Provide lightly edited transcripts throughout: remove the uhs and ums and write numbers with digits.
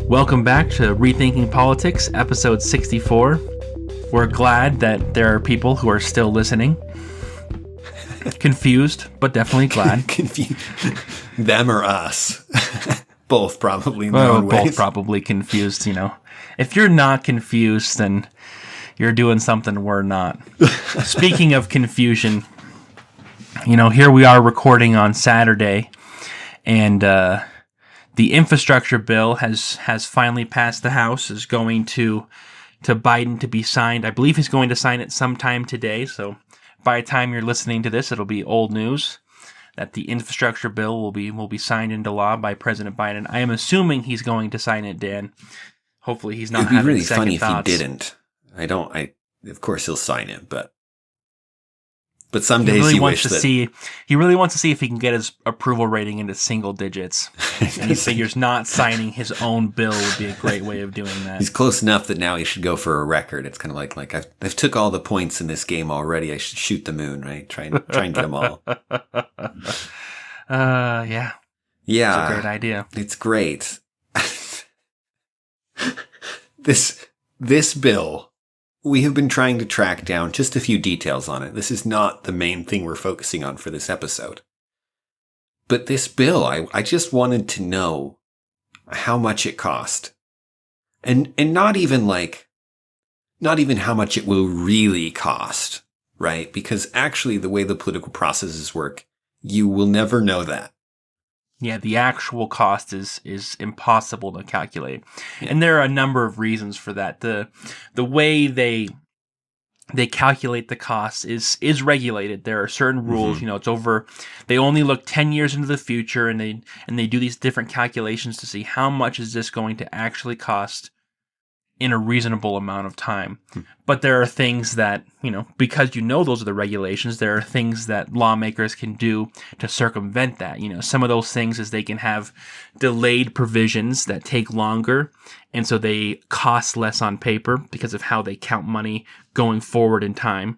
Welcome back to Rethinking Politics, episode 64. We're glad that there are people who are still listening. Confused, but definitely glad. Confused. Them or us. Both probably in their own ways. Both probably confused, you know. If you're not confused, then you're doing something we're not. Speaking of confusion, you know, here we are recording on Saturday, and the infrastructure bill has finally passed the House, is going to Biden to be signed. I believe he's going to sign it sometime today, so by the time you're listening to this, it'll be old news that the infrastructure bill will be signed into law by President Biden. I am assuming he's going to sign it, Dan. Hopefully he's not having really second funny thoughts. if he didn't. Of course he'll sign it, but some days he really wants to see if he can get his approval rating into single digits. And he figures not signing his own bill would be a great way of doing that. He's close enough that now he should go for a record. It's kind of like I've took all the points in this game already. I should shoot the moon, right? Try and get them all. Yeah. Yeah. It's a great idea. It's great. This bill, we have been trying to track down just a few details on it. This is not the main thing we're focusing on for this episode. But this bill, I just wanted to know how much it cost. And not even how much it will really cost, right? Because actually the way the political processes work, you will never know that. Yeah, the actual cost is impossible to calculate. Yeah. And there are a number of reasons for that. The way they calculate the cost is regulated. There are certain rules, you know, they only look 10 years into the future, and they do these different calculations to see how much is this going to actually cost in a reasonable amount of time. But there are things that, you know, because you know those are the regulations, there are things that lawmakers can do to circumvent that. You know, some of those things is they can have delayed provisions that take longer, and so they cost less on paper because of how they count money going forward in time.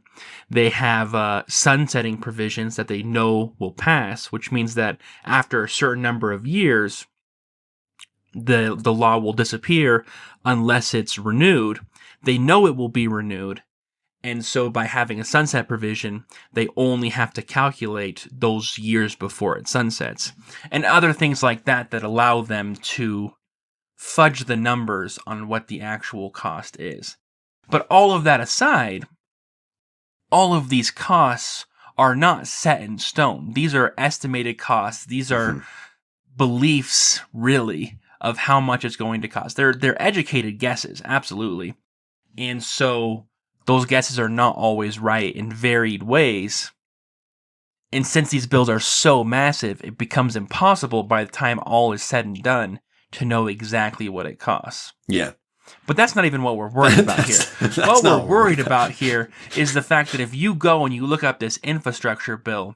They have sunsetting provisions that they know will pass, which means that after a certain number of years, the law will disappear unless it's renewed. They know it will be renewed, and so by having a sunset provision, they only have to calculate those years before it sunsets. And other things like that allow them to fudge the numbers on what the actual cost is. But all of that aside, all of these costs are not set in stone. These are estimated costs. These are beliefs, really, of how much it's going to cost. They're educated guesses, absolutely. And so those guesses are not always right in varied ways. And since these bills are so massive, it becomes impossible by the time all is said and done to know exactly what it costs. Yeah. But that's not even what we're worried about here. What we're worried about here is the fact that if you go and you look up this infrastructure bill,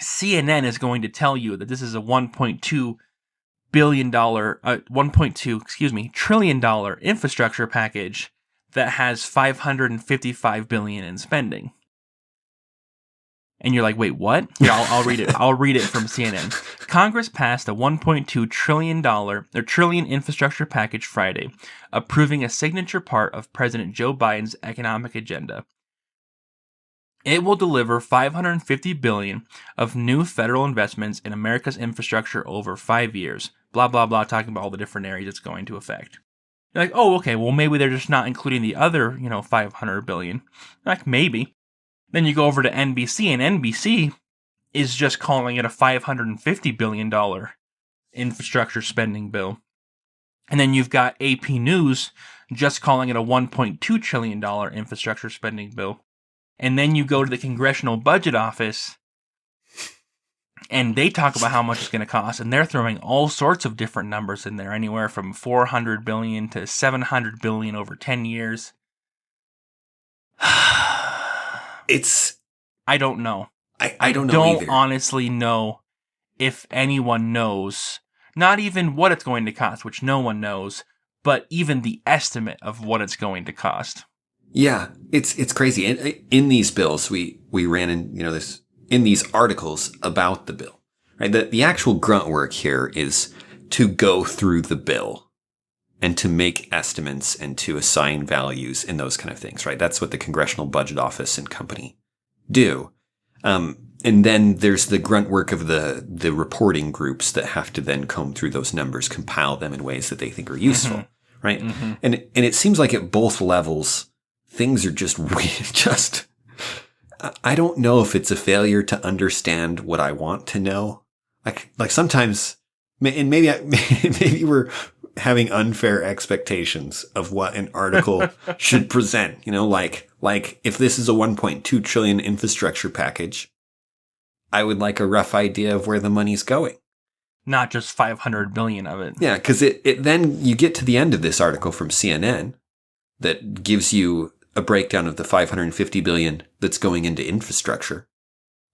CNN is going to tell you that this is a $1.2 trillion infrastructure package that has $555 billion in spending. And you're like, wait, what? Here, I'll read it. I'll read it from CNN. Congress passed a $1.2 trillion infrastructure package Friday, approving a signature part of President Joe Biden's economic agenda. It will deliver $550 billion of new federal investments in America's infrastructure over 5 years. Blah, blah, blah, talking about all the different areas it's going to affect. You're like, oh, okay, well, maybe they're just not including the other, $500 billion. Like, maybe. Then you go over to NBC, and NBC is just calling it a $550 billion infrastructure spending bill. And then you've got AP News just calling it a $1.2 trillion infrastructure spending bill. And then you go to the Congressional Budget Office, and they talk about how much it's going to cost, and they're throwing all sorts of different numbers in there, anywhere from $400 billion to $700 billion over 10 years. I don't know. I don't know either. I don't honestly know if anyone knows, not even what it's going to cost, which no one knows, but even the estimate of what it's going to cost. Yeah, it's crazy. In these bills, we ran in, this in these articles about the bill, right? The actual grunt work here is to go through the bill, and to make estimates and to assign values and those kind of things, right? That's what the Congressional Budget Office and company do. And then there's the grunt work of the reporting groups that have to then comb through those numbers, compile them in ways that they think are useful, right? And it seems like at both levels, things are just I don't know if it's a failure to understand what I want to know. Like sometimes, and maybe we're having unfair expectations of what an article should present. Like if this is a 1.2 trillion infrastructure package, I would like a rough idea of where the money's going. Not just 500 billion of it. Yeah, because it then you get to the end of this article from CNN that gives you a breakdown of the 550 billion that's going into infrastructure,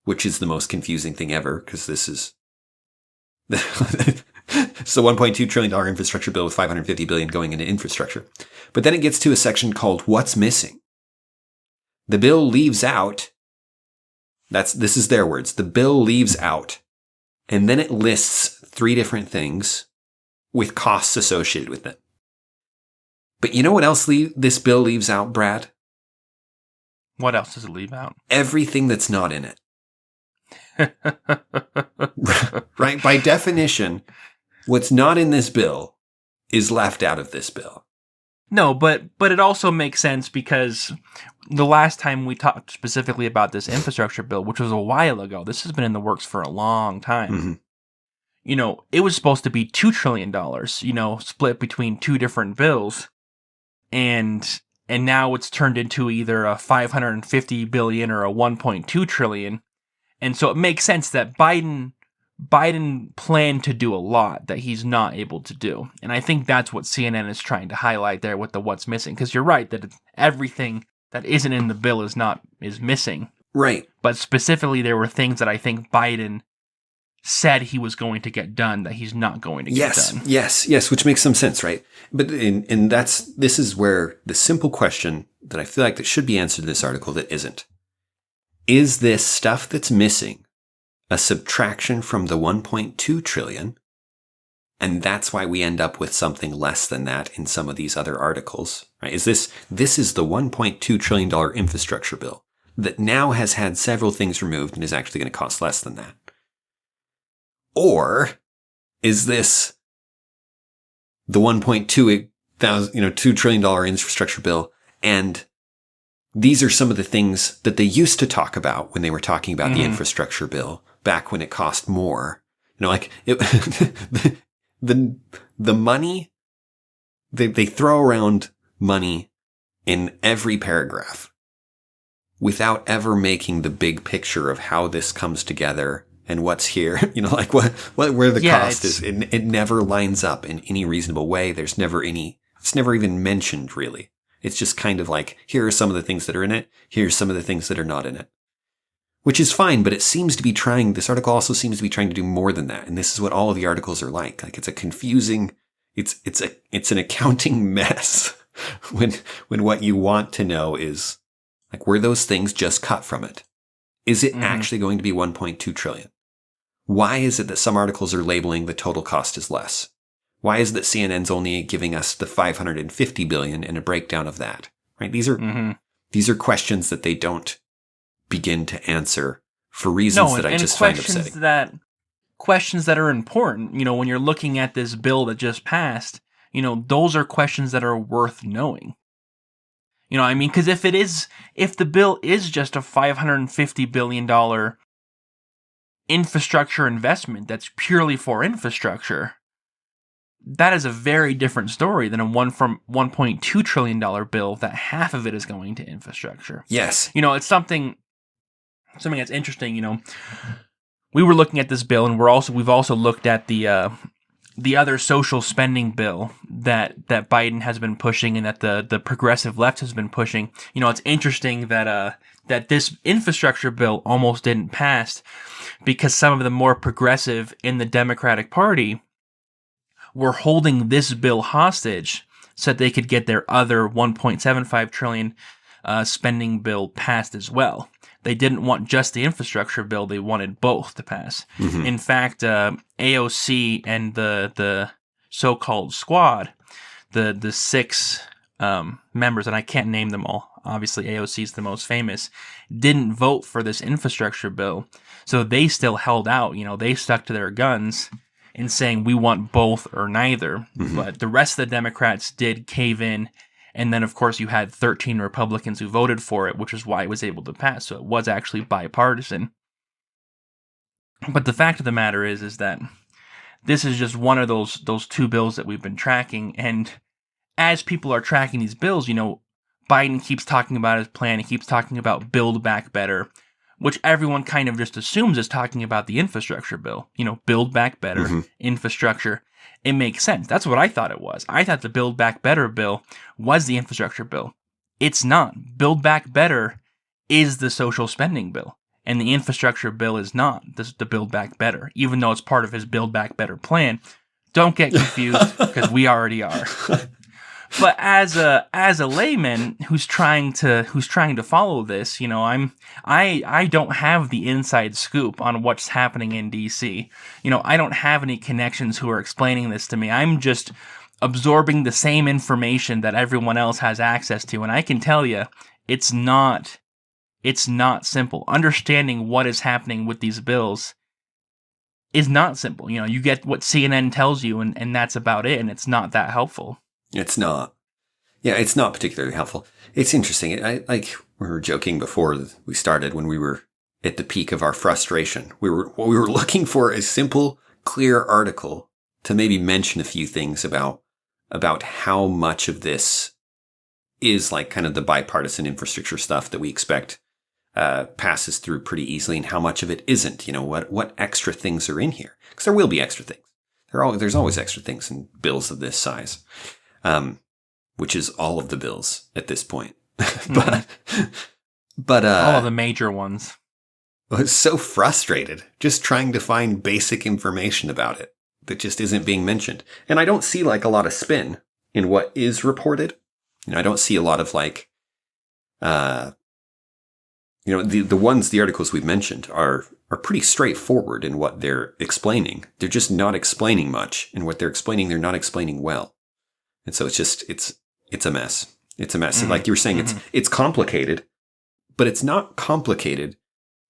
which is the most confusing thing ever, because this is so $1.2 trillion infrastructure bill with 550 billion going into infrastructure. But then it gets to a section called What's Missing. The bill leaves out, this is their words, the bill leaves out, and then it lists 3 different things with costs associated with it. But you know what else this bill leaves out, Brad? What else does it leave out? Everything that's not in it. Right? By definition, what's not in this bill is left out of this bill. No, but it also makes sense because the last time we talked specifically about this infrastructure bill, which was a while ago, this has been in the works for a long time. It was supposed to be $2 trillion, split between 2 different bills. And now it's turned into either a 550 billion or a 1.2 trillion. And so it makes sense that Biden planned to do a lot that he's not able to do. And I think that's what CNN is trying to highlight there with the what's missing. Because you're right that everything that isn't in the bill is missing. Right. But specifically, there were things that I think Biden said he was going to get done that he's not going to get done. Yes, which makes some sense, right? But this is where the simple question that I feel like that should be answered in this article that isn't. Is this stuff that's missing a subtraction from the 1.2 trillion? And that's why we end up with something less than that in some of these other articles, right? This is the $1.2 trillion infrastructure bill that now has had several things removed and is actually going to cost less than that. Or is this the $2 trillion infrastructure bill, and these are some of the things that they used to talk about when they were talking about the infrastructure bill back when it cost more. The money, they throw around money in every paragraph without ever making the big picture of how this comes together and what's here, where the cost is. It never lines up in any reasonable way. It's never even mentioned, really. It's just kind of like, here are some of the things that are in it. Here's some of the things that are not in it. Which is fine, but this article also seems to be trying to do more than that. And this is what all of the articles are like. Like, it's a confusing, it's an accounting mess when what you want to know is, like, were those things just cut from it? Is it actually going to be 1.2 trillion? Why is it that some articles are labeling the total cost as less? Why is it that CNN's only giving us the 550 billion and a breakdown of that? Right? These are questions that they don't begin to answer for reasons that I just find upsetting. Questions that are important, when you're looking at this bill that just passed, those are questions that are worth knowing. Because if the bill is just a $550 billion infrastructure investment that's purely for infrastructure, that is a very different story than a $1.2 trillion bill that half of it is going to infrastructure. Yes. It's something that's interesting. We were looking at this bill, and we've also looked at the other social spending bill that Biden has been pushing and that the progressive left has been pushing. It's interesting that this infrastructure bill almost didn't pass because some of the more progressive in the Democratic Party were holding this bill hostage so that they could get their other 1.75 trillion spending bill passed as well. They didn't want just the infrastructure bill; they wanted both to pass. In fact, AOC and the so-called squad, the six members, and I can't name them all, obviously AOC is the most famous, didn't vote for this infrastructure bill. So they still held out, they stuck to their guns in saying we want both or neither. Mm-hmm. But the rest of the Democrats did cave in. And then, of course, you had 13 Republicans who voted for it, which is why it was able to pass. So it was actually bipartisan. But the fact of the matter is that this is just one of those two bills that we've been tracking. And as people are tracking these bills, Biden keeps talking about his plan. He keeps talking about Build Back Better, which everyone kind of just assumes is talking about the infrastructure bill. Build Back Better, mm-hmm. infrastructure. It makes sense. That's what I thought it was. I thought the Build Back Better bill was the infrastructure bill. It's not. Build Back Better is the social spending bill. And the infrastructure bill is not the Build Back Better, even though it's part of his Build Back Better plan. Don't get confused, because we already are. But as a layman who's trying to follow this, I don't have the inside scoop on what's happening in DC. I don't have any connections who are explaining this to me. I'm just absorbing the same information that everyone else has access to, and I can tell you, it's not simple. Understanding what is happening with these bills is not simple. You get what CNN tells you, and that's about it, and it's not that helpful. It's not. Yeah, it's not particularly helpful. It's interesting. We were joking before we started, when we were at the peak of our frustration. We were looking for a simple, clear article to maybe mention a few things about how much of this is like kind of the bipartisan infrastructure stuff that we expect passes through pretty easily, and how much of it isn't. What extra things are in here? Because there will be extra things. There's always extra things in bills of this size. Which is all of the bills at this point. but all of the major ones. I was so frustrated just trying to find basic information about it that just isn't being mentioned. And I don't see like a lot of spin in what is reported. I don't see a lot of like, the articles we've mentioned are pretty straightforward in what they're explaining. They're just not explaining much, and what they're explaining, they're not explaining well. And so it's a mess. It's a mess. Mm-hmm. And like you were saying, mm-hmm. it's complicated, but it's not complicated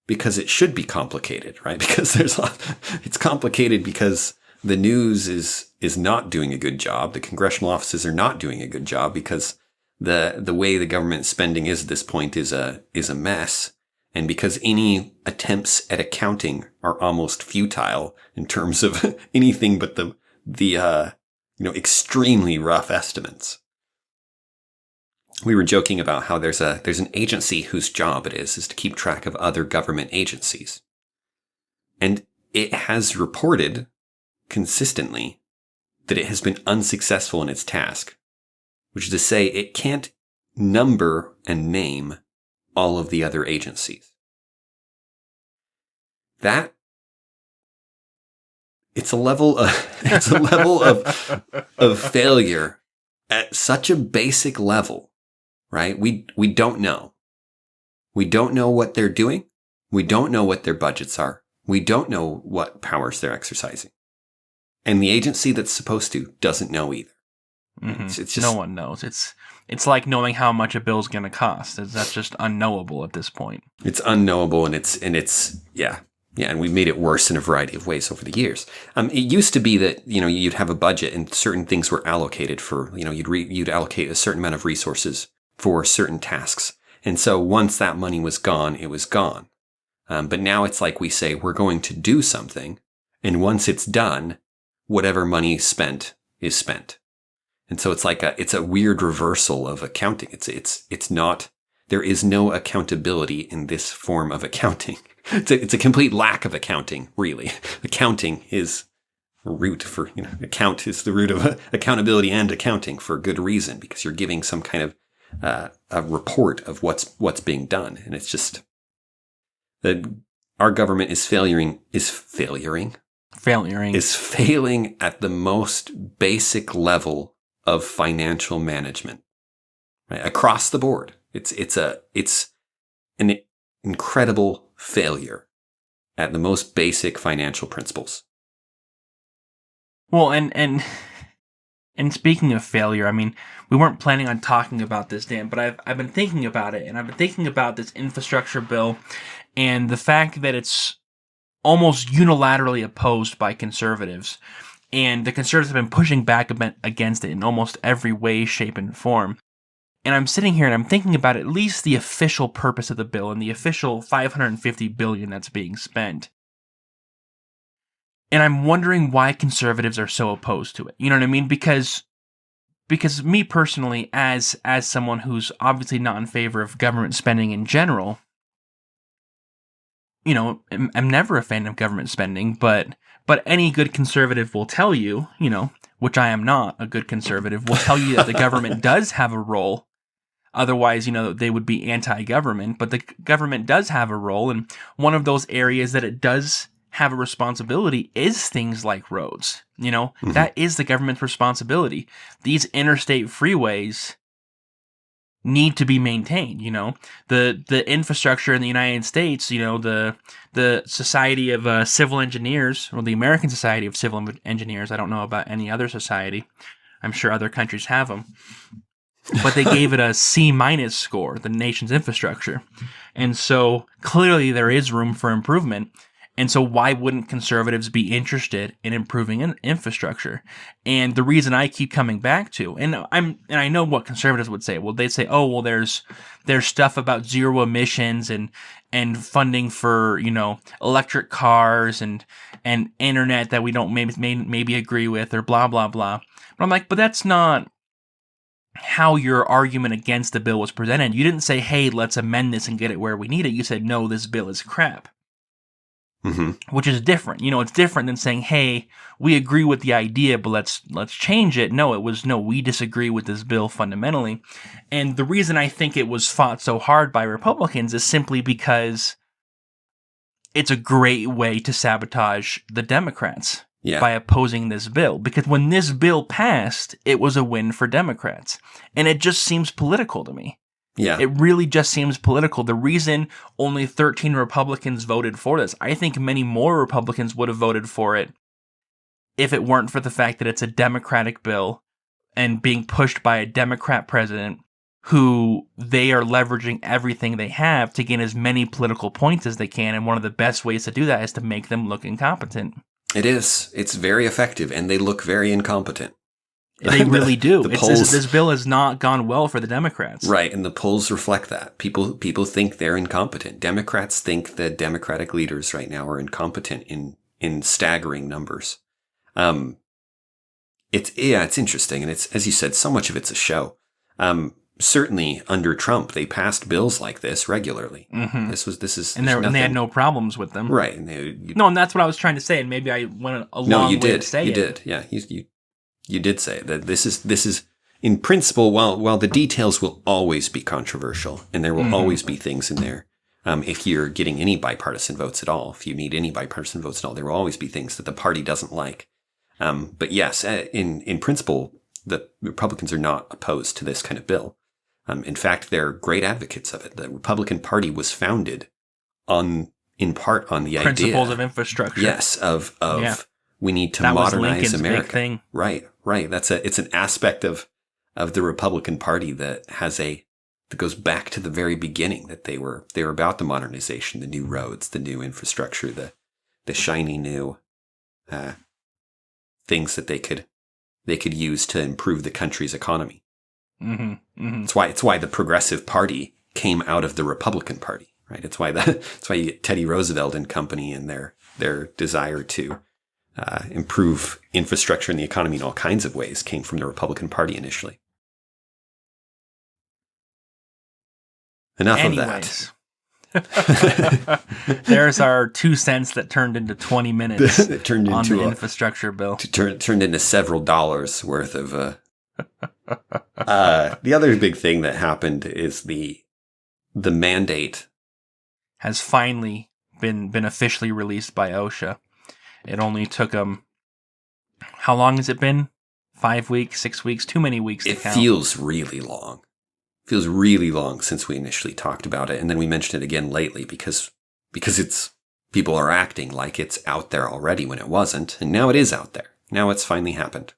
because it should be complicated, right? Because it's complicated because the news is not doing a good job. The congressional offices are not doing a good job, because the way the government spending is at this point is a mess. And because any attempts at accounting are almost futile in terms of anything but the extremely rough estimates. We were joking about how there's an agency whose job it is to keep track of other government agencies. And it has reported consistently that it has been unsuccessful in its task, which is to say it can't number and name all of the other agencies. It's a level of failure at such a basic level. Right? We don't know. We don't know what they're doing. We don't know what their budgets are. We don't know what powers they're exercising. And the agency that's supposed to doesn't know either. Mm-hmm. It's just, no one knows. It's like knowing how much a bill's going to cost. That's just unknowable at this point. It's unknowable, and it's yeah. Yeah, and we've made it worse in a variety of ways over the years. It used to be that, you'd have a budget and certain things were allocated for, you'd allocate a certain amount of resources for certain tasks. And so once that money was gone, it was gone. But now it's like we say, we're going to do something. And once it's done, whatever money spent is spent. And so it's like it's a weird reversal of accounting. It's not, there is no accountability in this form of accounting. It's a complete lack of accounting, really. Accounting is root for, account is the root of accountability and accounting for good reason, because you're giving some kind of a report of what's being done. And it's just that our government is failing at the most basic level of financial management, right? Across the board. It's an incredible failure at the most basic financial principles. Well, and And speaking of failure, I mean, we weren't planning on talking about this, Dan, but I've been thinking about it, and I've been thinking about this infrastructure bill and the fact that it's almost unilaterally opposed by conservatives. And the conservatives have been pushing back against it in almost every way, shape, and form. And I'm sitting here and I'm thinking about at least the official purpose of the bill and the official $550 billion that's being spent. And I'm wondering why conservatives are so opposed to it. You know what I mean? Because me personally, as someone who's obviously not in favor of government spending in general, you know, I'm never a fan of government spending, but any good conservative will tell you, you know, which I am not a good conservative, will tell you that the government does have a role. Otherwise, you know, they would be anti-government, but the government does have a role, and one of those areas that it does have a responsibility is things like roads. You know, that is the government's responsibility. These interstate freeways need to be maintained. You know, the infrastructure in the United States, you know, the Society of Civil Engineers, or the American Society of Civil Engineers, I don't know about any other society. I'm sure other countries have them. But they gave it a C- score, the nation's infrastructure. And so clearly there is room for improvement. And so why wouldn't conservatives be interested in improving infrastructure? And the reason I keep coming back to, and I know what conservatives would say. Well, they'd say, oh, well, there's stuff about zero emissions and funding for, you know, electric cars and internet that we don't maybe agree with, or blah, blah, blah. But I'm like, but that's not how your argument against the bill was presented. You didn't say, hey, let's amend this and get it where we need it. You said, no, this bill is crap. Which is different. You know, it's different than saying, hey, we agree with the idea, but let's change it. No, it was, no, we disagree with this bill fundamentally. And the reason I think it was fought so hard by Republicans is simply because it's a great way to sabotage the Democrats. By opposing this bill. Because when this bill passed, it was a win for Democrats. And it just seems political to me. Yeah. It really just seems political. The reason only 13 Republicans voted for this, I think many more Republicans would have voted for it if it weren't for the fact that it's a Democratic bill and being pushed by a Democrat president who they are leveraging everything they have to gain as many political points as they can. And one of the best ways to do that is to make them look incompetent. It is. It's very effective, and they look very incompetent. They really do. This bill has not gone well for the Democrats. Right, and the polls reflect that. People think they're incompetent. Democrats think the Democratic leaders right now are incompetent in staggering numbers. It's interesting, and it's, as you said, so much of it's a show. Certainly under Trump, they passed bills like this regularly. And they had no problems with them. Right. And that's what I was trying to say, and maybe I went a long way to say it. You did. Yeah, you did say that this is in principle. While the details will always be controversial, and there will always be things in there. If you're getting any bipartisan votes at all, if you need any bipartisan votes at all, there will always be things that the party doesn't like. But yes, in principle, the Republicans are not opposed to this kind of bill. In fact, they're great advocates of it. The Republican Party was founded in part on the principles of infrastructure. Yes, of we need to modernize America. Big thing. Right. It's an aspect of the Republican Party that goes back to the very beginning, that they were about the modernization, the new roads, the new infrastructure, the shiny new things that they could use to improve the country's economy. It's why the Progressive Party came out of the Republican Party, right? It's why you get Teddy Roosevelt and company and their desire to improve infrastructure and the economy in all kinds of ways came from the Republican Party initially. Enough of that. There's our 2 cents that turned into 20 minutes it turned on into the infrastructure bill. Turned into several dollars worth of... the other big thing that happened is the mandate has finally been officially released by OSHA. It only took them, how long has it been? 5 weeks, 6 weeks, too many weeks to count. It feels really long. Feels really long since we initially talked about it, and then we mentioned it again lately because it's people are acting like it's out there already when it wasn't, and now it is out there. Now it's finally happened.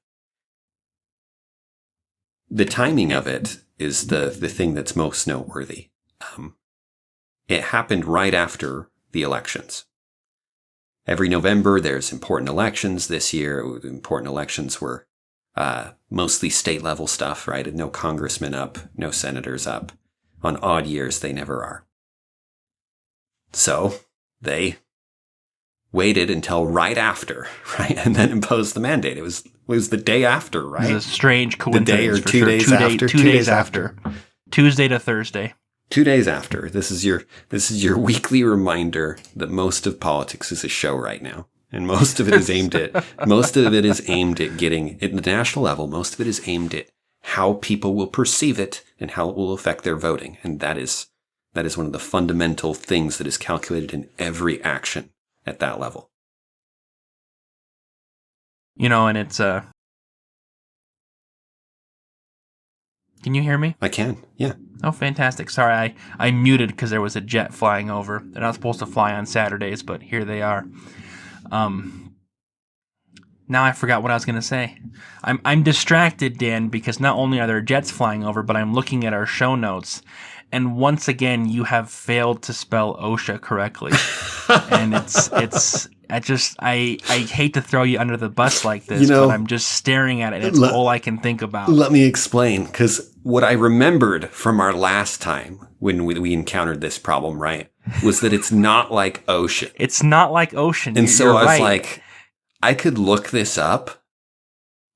the timing of it is the thing that's most noteworthy. It happened right after the elections. Every November, there's important elections. This year, the important elections were mostly state-level stuff, right? No congressmen up, no senators up. On odd years, they never are. So they waited until right after, right? And then imposed the mandate. It was the day after, right? It was a strange coincidence. The day or for 2 sure. days after. 2 days after. Tuesday to Thursday. 2 days after. This is your weekly reminder that most of politics is a show right now. And most of it is aimed at getting at the national level. Most of it is aimed at how people will perceive it and how it will affect their voting. And that is one of the fundamental things that is calculated in every action at that level. And it's Can you hear me? I can, yeah. Oh, fantastic. Sorry, I muted because there was a jet flying over. They're not supposed to fly on Saturdays, but here they are. Now I forgot what I was going to say. I'm distracted, Dan, because not only are there jets flying over, but I'm looking at our show notes. And once again, you have failed to spell OSHA correctly. And I hate to throw you under the bus like this, but I'm just staring at it. It's all I can think about. Let me explain, because what I remembered from our last time when we encountered this problem, right, was that it's not like ocean. It's not like ocean. And so I was right. like, I could look this up,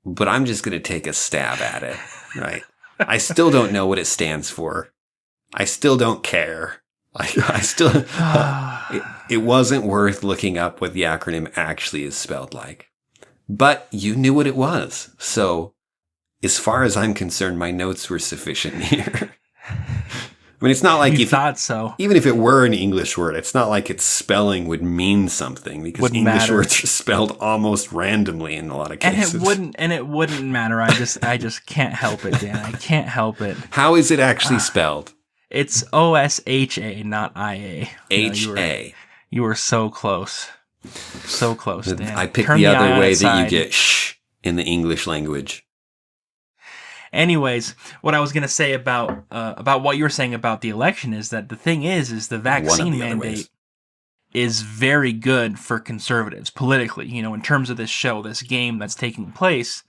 but I'm just going to take a stab at it, right? I still don't know what it stands for. I still don't care. It wasn't worth looking up what the acronym actually is spelled like. But you knew what it was. So, as far as I'm concerned, my notes were sufficient here. I mean, it's not like you thought so. Even if it were an English word, it's not like its spelling would mean something, because wouldn't English matter. words are spelled almost randomly in a lot of cases. And it wouldn't matter. I just can't help it, Dan. I can't help it. How is it actually spelled? It's OSHA, not IA. HA. You were so close. So close, Dan. I picked the other way that you get shh in the English language. Anyways, what I was going to say about what you were saying about the election is that the thing is the vaccine mandate is very good for conservatives politically, in terms of this game that's taking place,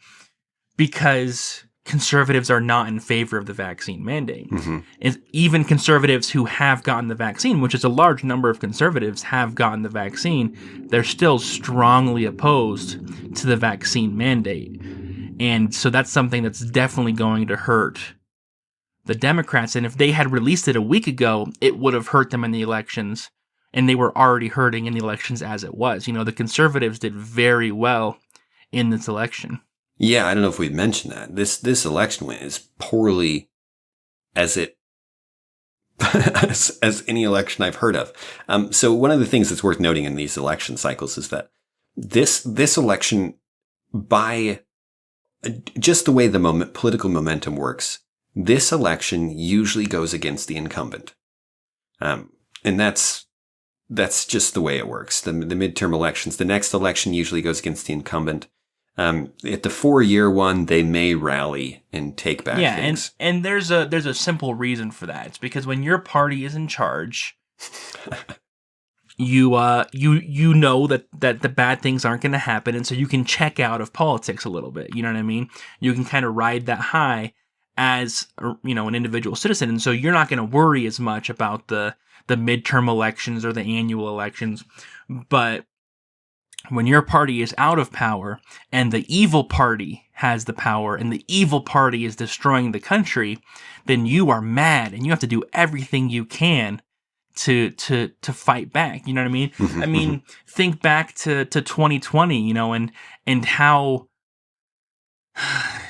because conservatives are not in favor of the vaccine mandate. Mm-hmm. And even conservatives who have gotten the vaccine, which is a large number of conservatives have gotten the vaccine, they're still strongly opposed to the vaccine mandate. And so that's something that's definitely going to hurt the Democrats. And if they had released it a week ago, it would have hurt them in the elections. And they were already hurting in the elections as it was. The conservatives did very well in this election. Yeah, I don't know if we've mentioned that. This election went as poorly as as any election I've heard of. So one of the things that's worth noting in these election cycles is that this election, by just the way the political momentum works, this election usually goes against the incumbent. And that's just the way it works. The midterm elections, the next election usually goes against the incumbent. At the 4-year one, they may rally and take back things. and there's a simple reason for that. It's because when your party is in charge, you know that the bad things aren't going to happen, and so you can check out of politics a little bit. You know what I mean? You can kind of ride that high as an individual citizen, and so you're not going to worry as much about the midterm elections or the annual elections, but when your party is out of power and the evil party has the power and the evil party is destroying the country, then you are mad and you have to do everything you can to fight back. You know what I mean? I mean, think back to 2020, and how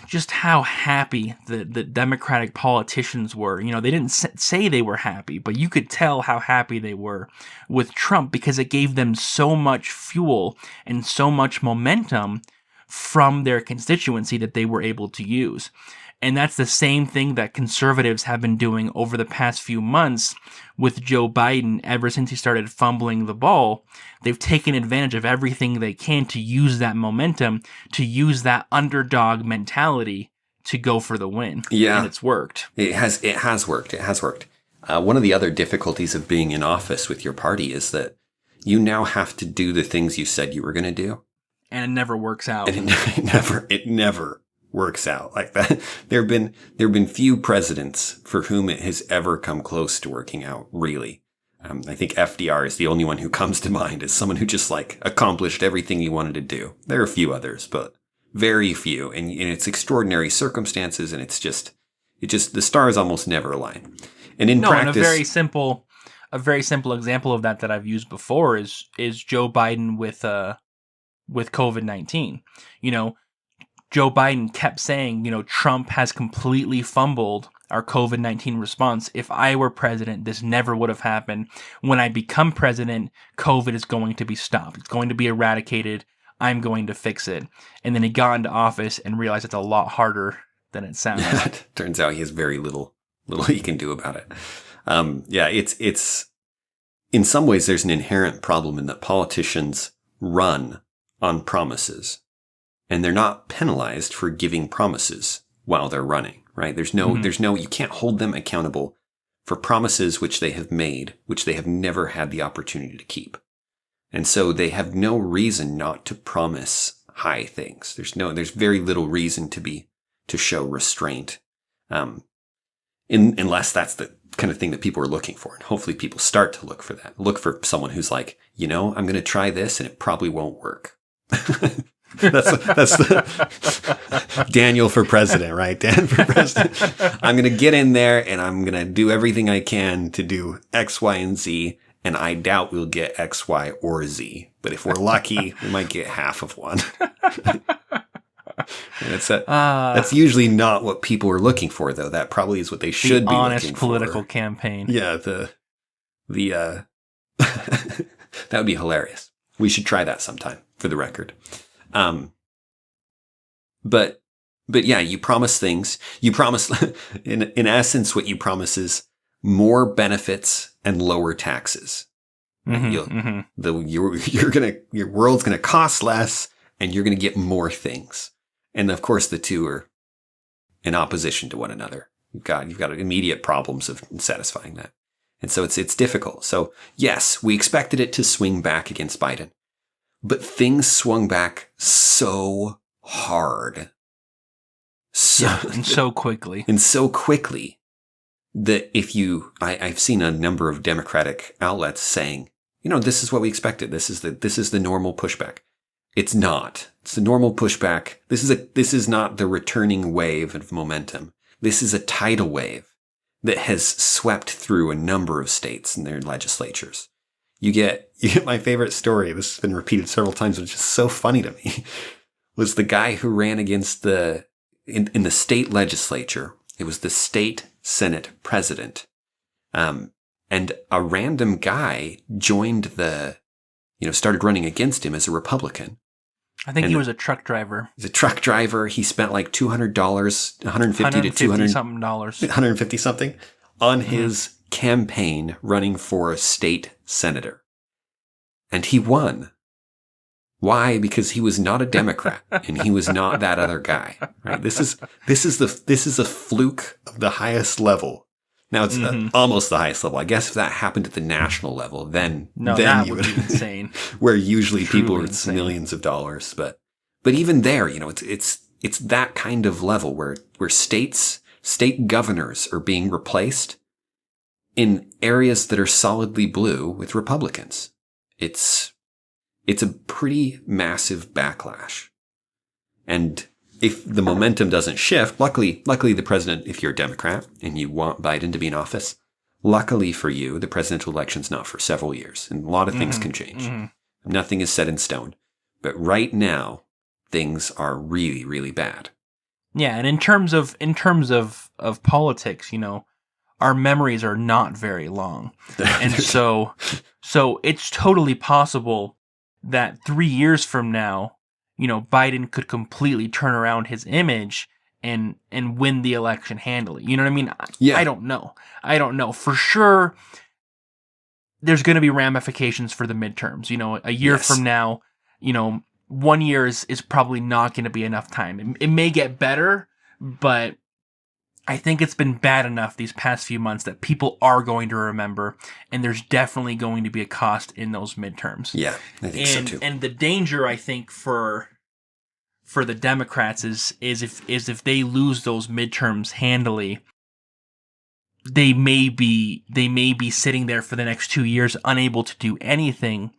just how happy the Democratic politicians were. They didn't say they were happy, but you could tell how happy they were with Trump, because it gave them so much fuel and so much momentum from their constituency that they were able to use. And that's the same thing that conservatives have been doing over the past few months with Joe Biden. Ever since he started fumbling the ball, they've taken advantage of everything they can to use that momentum, to use that underdog mentality to go for the win. Yeah. And it's worked. It has worked. One of the other difficulties of being in office with your party is that you now have to do the things you said you were going to do. And it never works out. And it never works out like that. There have been few presidents for whom it has ever come close to working out, really. I think FDR is the only one who comes to mind as someone who just like accomplished everything he wanted to do. There are a few others, but very few. And it's extraordinary circumstances, and the stars almost never align. And in practice, and a very simple example of that I've used before is Joe Biden with COVID-19. Joe Biden kept saying, Trump has completely fumbled our COVID-19 response. If I were president, this never would have happened. When I become president, COVID is going to be stopped. It's going to be eradicated. I'm going to fix it. And then he got into office and realized it's a lot harder than it sounds. Turns out he has very little he can do about it. It's in some ways there's an inherent problem in that politicians run on promises, and they're not penalized for giving promises while they're running, right? There's no, you can't hold them accountable for promises which they have made, which they have never had the opportunity to keep. And so they have no reason not to promise high things. There's very little reason to show restraint. Unless that's the kind of thing that people are looking for. And hopefully people start to look for that. Look for someone who's like, I'm going to try this and it probably won't work. That's the Daniel for president, right? Dan for president. I'm going to get in there and I'm going to do everything I can to do X, Y, and Z. And I doubt we'll get X, Y, or Z. But if we're lucky, we might get half of one. And that's usually not what people are looking for, though. That probably is what they should be looking for. Honest political campaign. Yeah, that would be hilarious. We should try that sometime, for the record. But yeah, you promise things. You promise, in essence, what you promise is more benefits and lower taxes. Your world's gonna cost less, and you're gonna get more things. And of course, the two are in opposition to one another. You've got immediate problems of satisfying that, and so it's difficult. So yes, we expected it to swing back against Biden, but things swung back so hard, and so quickly, that I've seen a number of Democratic outlets saying, this is what we expected. This is the normal pushback. It's not. It's the normal pushback. This is not the returning wave of momentum. This is a tidal wave that has swept through a number of states and their legislatures. You get my favorite story. This has been repeated several times, which is so funny to me. Was the guy who ran against in the state legislature. It was the state Senate president. And a random guy joined started running against him as a Republican. I think he was a truck driver. He's a truck driver. He spent like $200, $150 to $200 something dollars, $150 something on his campaign running for a state senator. And he won. Why? Because he was not a Democrat and he was not that other guy, right? This is a fluke of the highest level. Now it's almost the highest level. I guess if that happened at the national level, then that would be insane. Where usually people are insane. Millions of dollars, but even there, it's that kind of level where state governors are being replaced in areas that are solidly blue with Republicans. It's a pretty massive backlash. And if the momentum doesn't shift, luckily the president, if you're a Democrat and you want Biden to be in office, luckily for you, the presidential election's not for several years, and a lot of things can change. Nothing is set in stone. But right now, things are really, really bad. Yeah, and in terms of politics, our memories are not very long. And so it's totally possible that 3 years from now, Biden could completely turn around his image and win the election handily. You know what I mean? Yeah. I don't know. For sure, there's going to be ramifications for the midterms. A year from now, 1 year is probably not going to be enough time. It may get better, but I think it's been bad enough these past few months that people are going to remember, and there's definitely going to be a cost in those midterms. Yeah, I think so too. And the danger, I think, for the Democrats is if they lose those midterms handily, they may be sitting there for the next 2 years unable to do anything,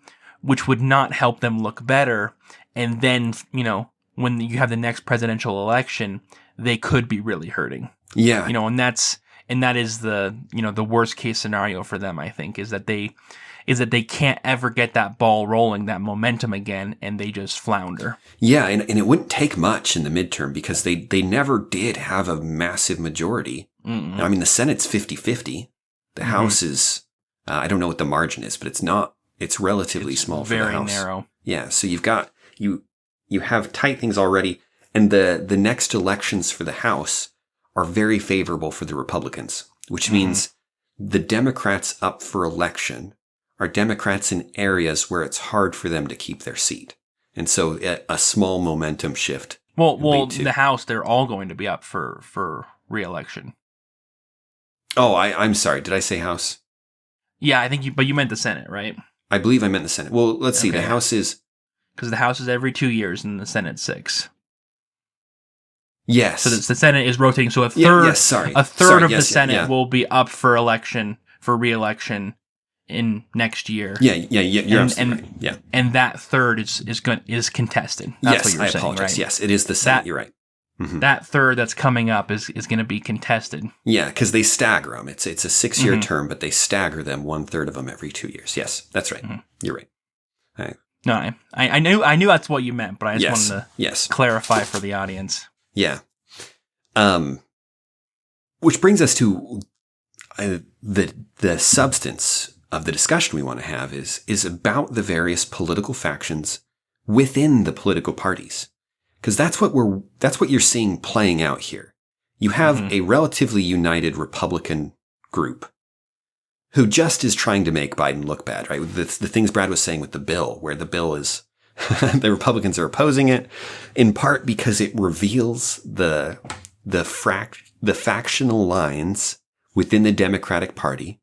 which would not help them look better. And then, when you have the next presidential election, they could be really hurting. Yeah. And that is the worst case scenario for them, I think, is that they can't ever get that ball rolling, that momentum again, and they just flounder. Yeah, and it wouldn't take much in the midterm because they never did have a massive majority. Mm-mm. I mean, the Senate's 50-50. The House is, I don't know what the margin is, but it's relatively small for the House. Very narrow. Yeah, so you have tight things already, and the next elections for the House are very favorable for the Republicans, which means the Democrats up for election are Democrats in areas where it's hard for them to keep their seat. And so a small momentum shift. Well, the House, they're all going to be up for re-election. Oh, I'm sorry. Did I say House? Yeah, I think you meant the Senate, right? I believe I meant the Senate. Well, let's see. Okay. The House is... Because the House is every 2 years and the Senate's 6. Yes. So the Senate is rotating. So a third of the Senate will be up for re-election in next year. Yeah, you're absolutely right. Yeah. And that third is contested. That's what you're saying, apologize. right? Yes, it is the Senate. You're right. Mm-hmm. That third that's coming up is going to be contested. Yeah, because they stagger them. It's a 6-year term, but they stagger them 1/3 of them every 2 years. Yes, that's right. Mm-hmm. You're right. All right. No, I knew that's what you meant, but I just wanted to clarify for the audience. Yeah. Which brings us to the substance of the discussion we want to have is about the various political factions within the political parties. Because that's what you're seeing playing out here. You have a relatively united Republican group who just is trying to make Biden look bad, right? The things Brad was saying with the bill, where the bill is, the Republicans are opposing it, in part because it reveals the factional lines within the Democratic Party,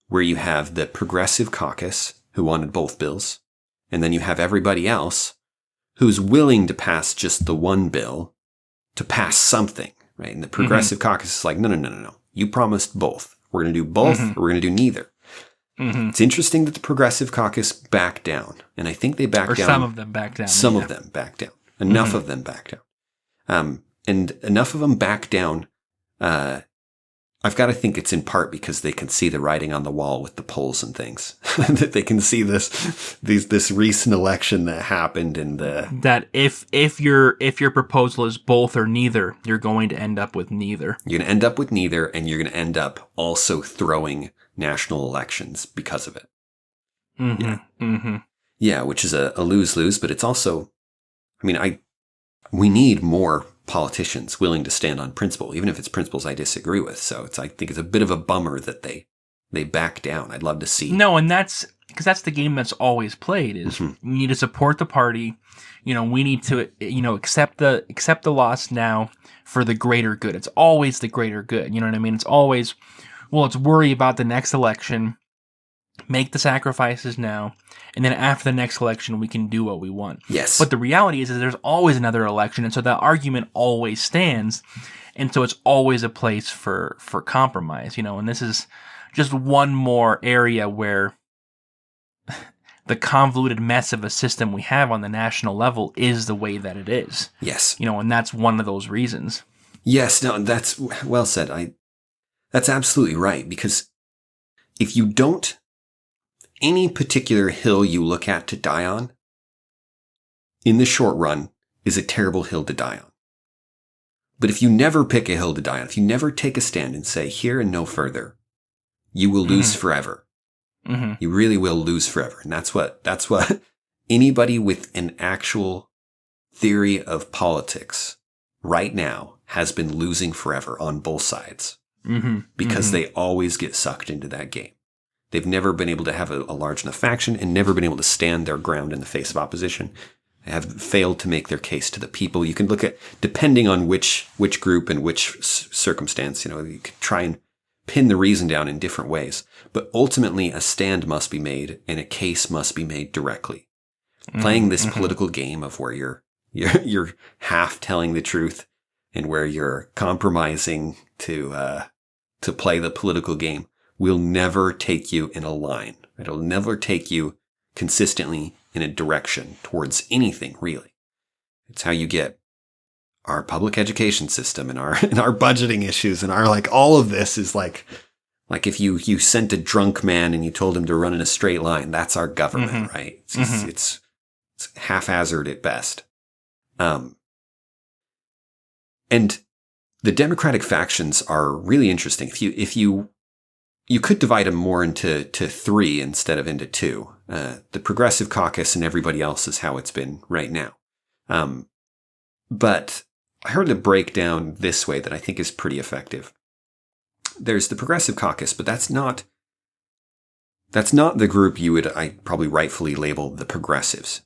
where you have the Progressive Caucus, who wanted both bills, and then you have everybody else who's willing to pass just the one bill to pass something, right? And the Progressive Caucus is like, no. You promised both. We're going to do both, or we're going to do neither. It's interesting that the Progressive Caucus backed down, and I think they backed down. Some of them backed down. Some of them backed down. Enough of them backed down. And enough of them backed down. I've got to think it's in part because they can see the writing on the wall with the polls and things. That they can see this recent election that happened and that if your proposal is both or neither, you're going to end up with neither. You're going to end up with neither, and you're going to end up also throwing national elections because of it. Yeah, which is a lose-lose, but it's also, I mean, we need more politicians willing to stand on principle, even if it's principles I disagree with. So I think it's a bit of a bummer that they back down. I'd love to see. No, and that's because that's the game that's always played is we need to support the party. We need to, accept the loss now for the greater good. It's always the greater good. You know what I mean? It's always, let's worry about the next election, make the sacrifices now, and then after the next election, we can do what we want. Yes. But the reality is there's always another election, and so that argument always stands, and so it's always a place for compromise, and this is just one more area where the convoluted mess of a system we have on the national level is the way that it is. Yes. And that's one of those reasons. Yes, no, that's well said. That's absolutely right, because if you don't, any particular hill you look at to die on, in the short run, is a terrible hill to die on. But if you never pick a hill to die on, if you never take a stand and say, here and no further, you will lose forever. You really will lose forever. And that's what anybody with an actual theory of politics right now has been losing forever on both sides. Because they always get sucked into that game. They've never been able to have a large enough faction and never been able to stand their ground in the face of opposition have failed to make their case to the people. You can look at, depending on which group and which circumstance, you could try and pin the reason down in different ways. But ultimately, a stand must be made and a case must be made directly. Playing this political game of where you're half telling the truth and where you're compromising to play the political game will never take you in a line. It'll never take you consistently in a direction towards anything, really. It's how you get our public education system and our budgeting issues and our, like, all of this is like if you sent a drunk man and you told him to run in a straight line, that's our government, right? It's haphazard at best. And the Democratic factions are really interesting. If you could divide them more into three instead of into two. The Progressive Caucus and everybody else is how it's been right now. But I heard a breakdown this way that I think is pretty effective. There's the Progressive Caucus, but that's not the group you would probably rightfully label the progressives.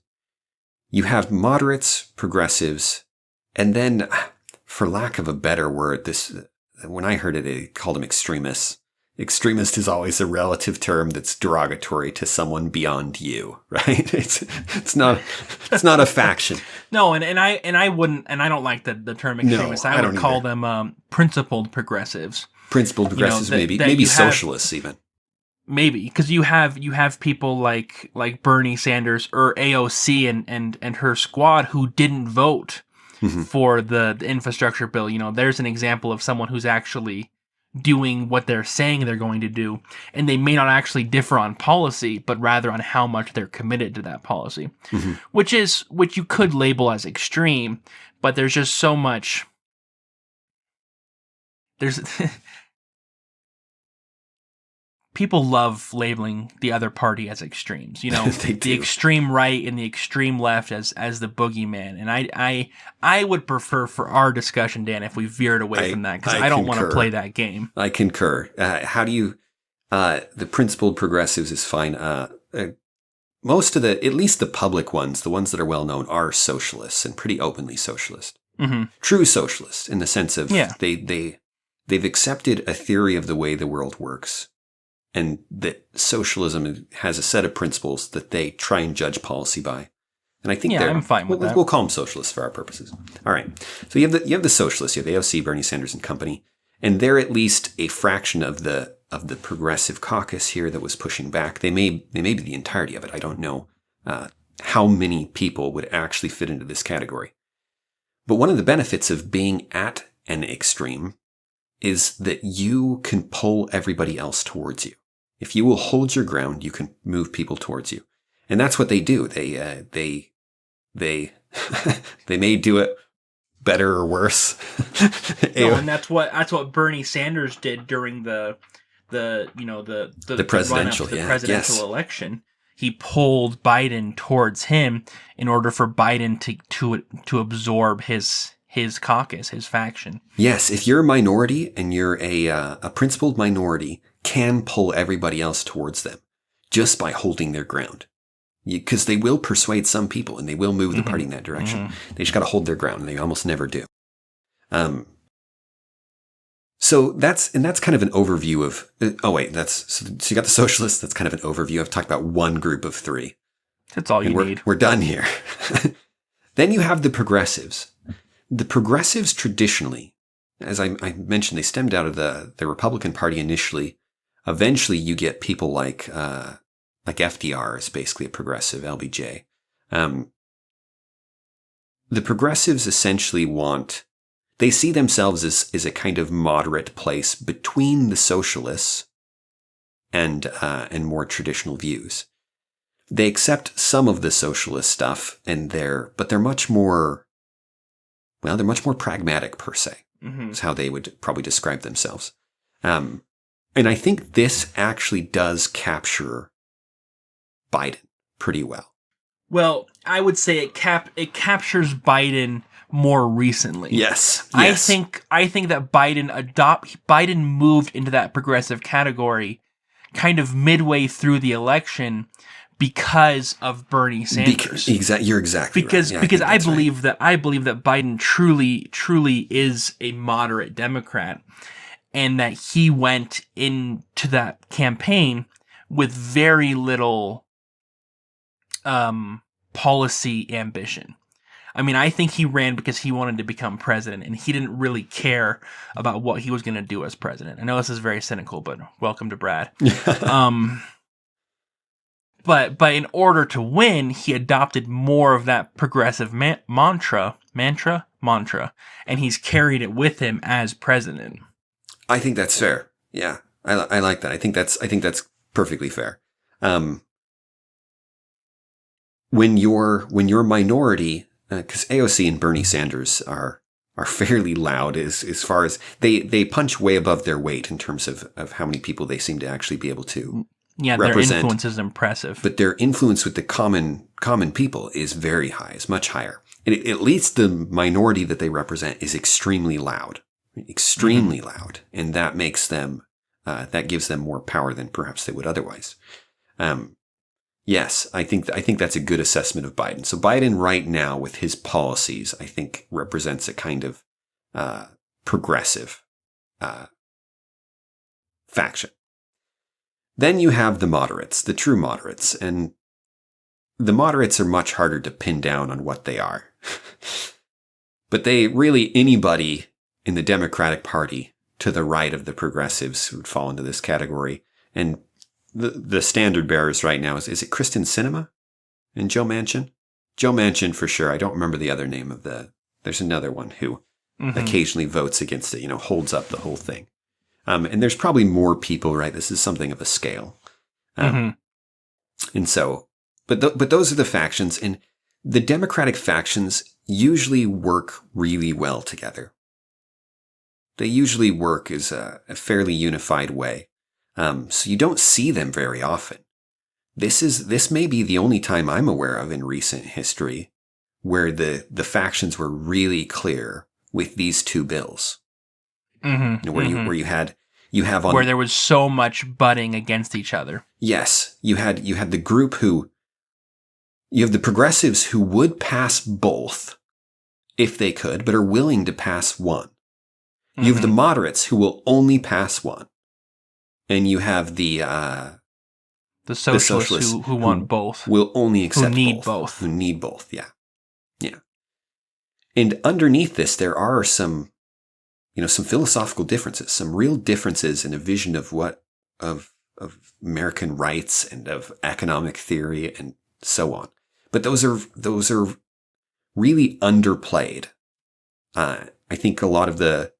You have moderates, progressives, and then, for lack of a better word, when I heard it, they called them extremists. Extremist is always a relative term that's derogatory to someone beyond you, right? It's not a faction. No, and I wouldn't, and I don't like the term extremist. No, I would call them principled progressives. Principled progressives, maybe socialists even. Maybe, because you have people like Bernie Sanders or AOC and her squad who didn't vote for the infrastructure bill. There's an example of someone who's actually doing what they're saying they're going to do, and they may not actually differ on policy, but rather on how much they're committed to that policy, which you could label as extreme, but there's just so much. People love labeling the other party as extremes, the extreme right and the extreme left as the boogeyman. And I would prefer for our discussion, Dan, if we veered away from that, because I don't want to play that game. I concur. How do you, the principled progressives is fine. Most of at least the public ones, the ones that are well known, are socialists and pretty openly socialist. True socialists in the sense of they've accepted a theory of the way the world works. And that socialism has a set of principles that they try and judge policy by. And I think I'm fine with that. We'll call them socialists for our purposes. All right. So you have the socialists, you have AOC, Bernie Sanders and company, and they're at least a fraction of the progressive caucus here that was pushing back. They may be the entirety of it. I don't know how many people would actually fit into this category. But one of the benefits of being at an extreme is that you can pull everybody else towards you. If you will hold your ground, you can move people towards you. And that's what they do. They may do it better or worse. And that's what Bernie Sanders did during the presidential election. He pulled Biden towards him in order for Biden to absorb his caucus, his faction. Yes, if you're a minority and you're a principled minority, can pull everybody else towards them just by holding their ground. Because they will persuade some people and they will move the party in that direction. They just got to hold their ground, and they almost never do. So that's kind of an overview of. So you got the socialists. That's kind of an overview. I've talked about one group of three. That's all you need. We're done here. Then you have the progressives. The progressives traditionally, as I mentioned, they stemmed out of the Republican Party initially. Eventually, you get people like FDR is basically a progressive, LBJ. The progressives essentially they see themselves as a kind of moderate place between the socialists and more traditional views. They accept some of the socialist stuff, but they're much more. Well, they're much more pragmatic, per se. Is how they would probably describe themselves. And I think this actually does capture Biden pretty well. Well, I would say it captures Biden more recently. Yes. I think that Biden moved into that progressive category kind of midway through the election, because of Bernie Sanders. You're exactly because right. Yeah, because I right. believe that Biden truly is a moderate Democrat, and that he went into that campaign with very little policy ambition. I mean, I think he ran because he wanted to become president, and he didn't really care about what he was going to do as president. I know this is very cynical, but welcome to Brad. But in order to win, he adopted more of that progressive mantra, and he's carried it with him as president. I think that's fair. Yeah, I like that. I think that's perfectly fair. When you're minority, because AOC and Bernie Sanders are fairly loud as far as they punch way above their weight in terms of how many people they seem to actually be able to represent. Their influence is impressive. But their influence with the common people is very high, is much higher. And at least the minority that they represent is extremely loud. Extremely loud. And that makes them, that gives them more power than perhaps they would otherwise. Yes, I think that's a good assessment of Biden. So Biden right now with his policies, I think represents a kind of progressive faction. Then you have the moderates, the true moderates, and the moderates are much harder to pin down on what they are. But they really, anybody in the Democratic Party to the right of the progressives would fall into this category. And the standard bearers right now is it Kristen Sinema and Joe Manchin? Joe Manchin for sure. I don't remember the other name of there's another one who occasionally votes against it, holds up the whole thing. And there's probably more people, right? This is something of a scale. And so, but those are the factions, and the Democratic factions usually work really well together. They usually work as a fairly unified way. So you don't see them very often. This may be the only time I'm aware of in recent history where the factions were really clear with these two bills. Where there was so much butting against each other. Yes, you had the group you have the progressives who would pass both if they could, but are willing to pass one. You have the moderates who will only pass one, and you have the socialists who want both, will only accept both. Who need both. Yeah. And underneath this, there are some philosophical differences, some real differences in a vision of American rights and of economic theory and so on. But those are really underplayed. I think a lot of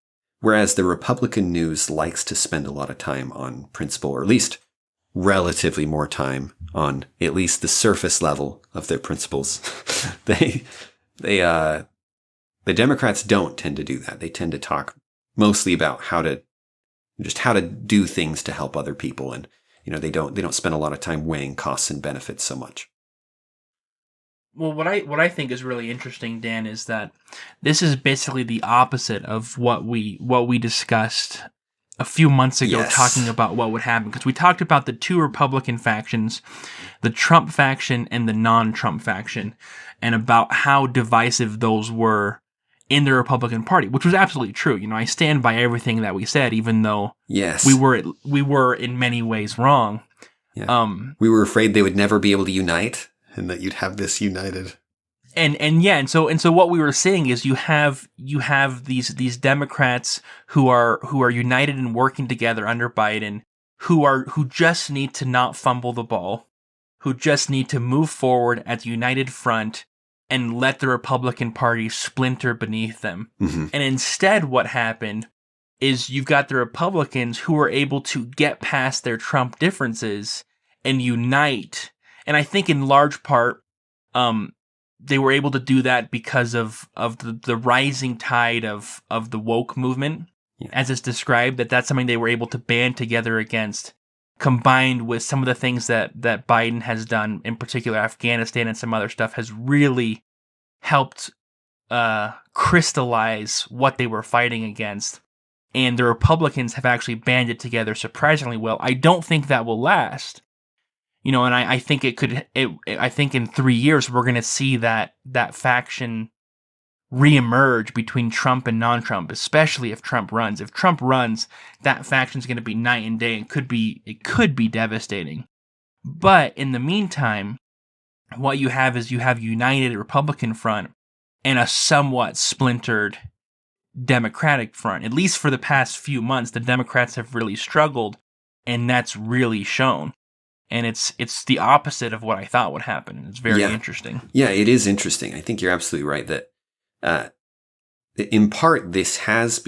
whereas the Republican news likes to spend a lot of time on principle, or at least relatively more time on at least the surface level of their principles, the Democrats don't tend to do that. They tend to talk mostly about how to do things to help other people, and they don't spend a lot of time weighing costs and benefits so much. Well, what I think is really interesting, Dan, is that this is basically the opposite of what we discussed a few months ago, yes, talking about what would happen, because we talked about the two Republican factions, the Trump faction and the non-Trump faction, and about how divisive those were in the Republican Party, which was absolutely true. I stand by everything that we said, even though yes, we were in many ways wrong. Yeah. We were afraid they would never be able to unite, and that you'd have this united. And so what we were saying is you have these Democrats who are united and working together under Biden, who just need to not fumble the ball, who just need to move forward as a united front and let the Republican Party splinter beneath them. Mm-hmm. And instead what happened is you've got the Republicans who are able to get past their Trump differences and unite. And I think in large part, they were able to do that because of the rising tide of the woke movement, as it's described, that's something they were able to band together against, combined with some of the things that Biden has done, in particular Afghanistan and some other stuff, has really helped crystallize what they were fighting against. And the Republicans have actually banded together surprisingly well. I don't think that will last. and I think I think in 3 years we're going to see that faction reemerge between Trump and non-Trump, especially if Trump runs. If Trump runs, that faction's going to be night and day, and it could be devastating. But in the meantime, what you have is a united Republican front and a somewhat splintered Democratic front. At least for the past few months, the Democrats have really struggled, and that's really shown. And it's the opposite of what I thought would happen. It's very interesting. Yeah, it is interesting. I think you're absolutely right that in part this has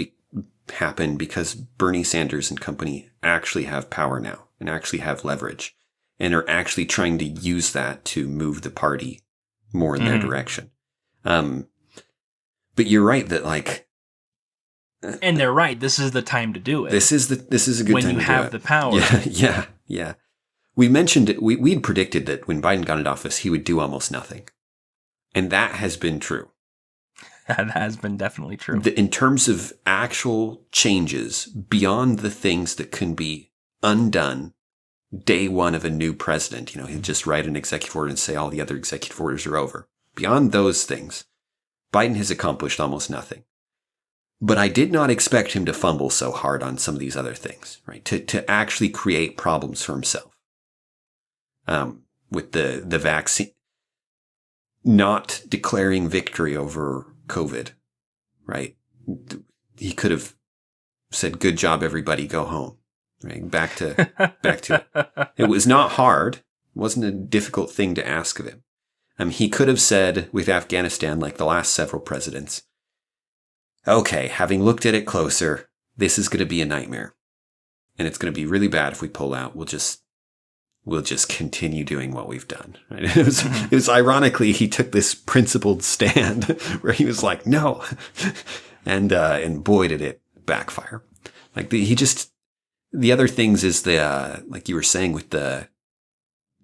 happened because Bernie Sanders and company actually have power now and actually have leverage and are actually trying to use that to move the party more in their direction. But you're right that like, and they're right. This is the time to do it. This is a good time to do it. When you have the power. Yeah. We mentioned it. We'd predicted that when Biden got into office, he would do almost nothing. And that has been true. That has been definitely true. In terms of actual changes beyond the things that can be undone day one of a new president, he'd just write an executive order and say all the other executive orders are over. Beyond those things, Biden has accomplished almost nothing. But I did not expect him to fumble so hard on some of these other things, right? To actually create problems for himself. With the vaccine, not declaring victory over COVID, right? He could have said, "Good job, everybody, go home." Right? Back to it. It was not hard. It wasn't a difficult thing to ask of him. He could have said with Afghanistan, like the last several presidents, "Okay, having looked at it closer, this is going to be a nightmare. And it's going to be really bad if we pull out. We'll just continue doing what we've done." Right? It was ironically, he took this principled stand where he was like, "No." And boy, did it backfire. Like the other things is like you were saying with the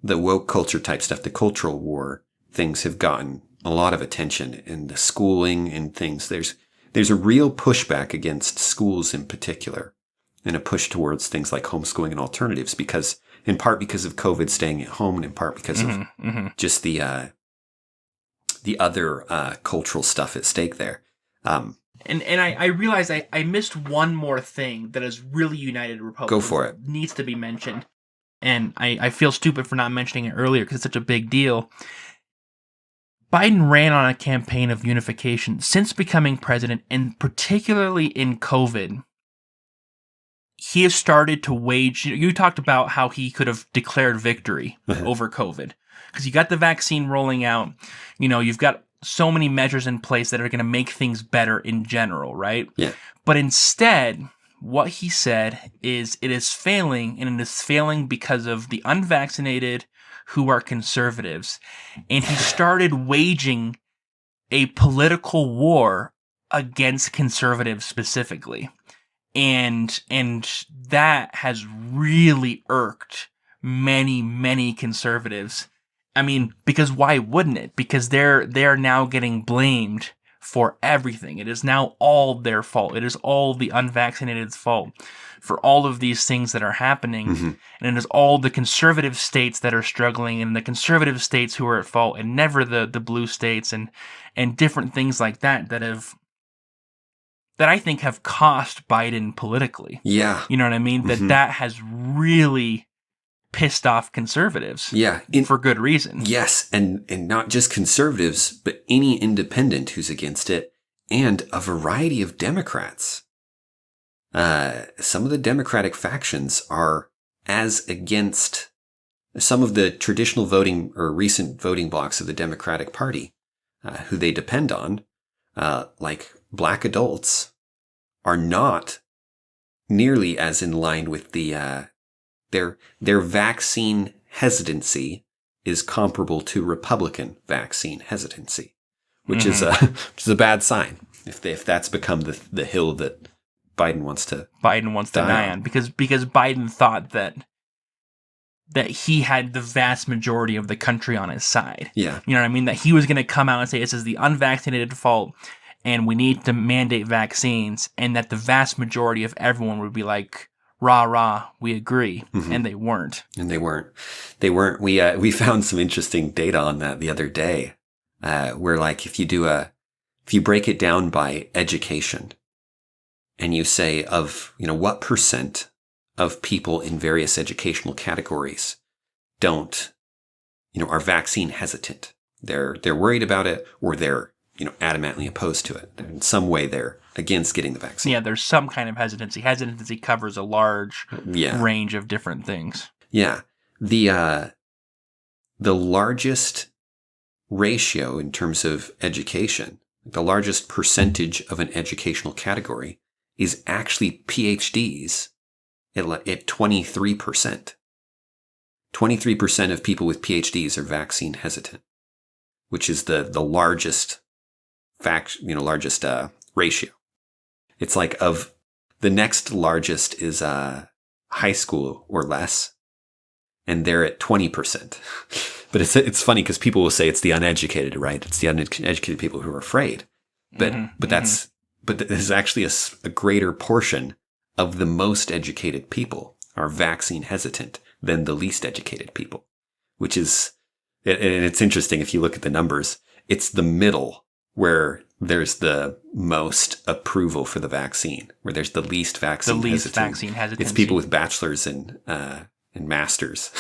woke culture type stuff, the cultural war things have gotten a lot of attention in the schooling and things. There's a real pushback against schools in particular and a push towards things like homeschooling and alternatives in part because of COVID staying at home and in part because of just the other cultural stuff at stake there. And I realized I missed one more thing that has really united Republicans. Go for it. Needs to be mentioned. And I feel stupid for not mentioning it earlier because it's such a big deal. Biden ran on a campaign of unification since becoming president, and particularly in COVID. He has started to wage. You talked about how he could have declared victory over COVID because you got the vaccine rolling out. You've got so many measures in place that are going to make things better in general, right? Yeah. But instead, what he said is it is failing, and it is failing because of the unvaccinated who are conservatives. And he started waging a political war against conservatives specifically. And that has really irked many, many conservatives. I mean, because why wouldn't it? Because they're now getting blamed for everything. It is now all their fault. It is all the unvaccinated's fault for all of these things that are happening. Mm-hmm. And it is all the conservative states that are struggling and the conservative states who are at fault and never the blue states and different things like that that I think have cost Biden politically. Yeah. You know what I mean? Mm-hmm. That has really pissed off conservatives. Yeah. For good reason. Yes. And not just conservatives, but any independent who's against it and a variety of Democrats. Some of the Democratic factions are as against some of the traditional voting or recent voting blocs of the Democratic Party, who they depend on, like Black adults, are not nearly as in line with the their vaccine hesitancy is comparable to Republican vaccine hesitancy, which is a bad sign if that's become the hill that Biden wants to die on because Biden thought that he had the vast majority of the country on his side. Yeah. You know what I mean? That he was going to come out and say this is the unvaccinated fault and we need to mandate vaccines, and that the vast majority of everyone would be like, rah, rah, we agree. And they weren't. And they weren't. We found some interesting data on that the other day, where like if you break it down by education and you say what percent of people in various educational categories are vaccine hesitant. They're worried about it, or they're, adamantly opposed to it. In some way they're against getting the vaccine. Yeah, there's some kind of hesitancy. Hesitancy covers a large range of different things. Yeah. The largest ratio in terms of education, the largest percentage of an educational category is actually PhDs at 23%. 23% of people with PhDs are vaccine hesitant, which is the largest ratio. It's like of the next largest is high school or less, and they're at 20%. But it's funny because people will say it's the uneducated, right? It's the uneducated people who are afraid. But there's actually a greater portion of the most educated people are vaccine hesitant than the least educated people, which is, and it's interesting if you look at the numbers, it's the middle where there's the most approval for the vaccine, where there's the least vaccine hesitancy. It's people with bachelors and masters.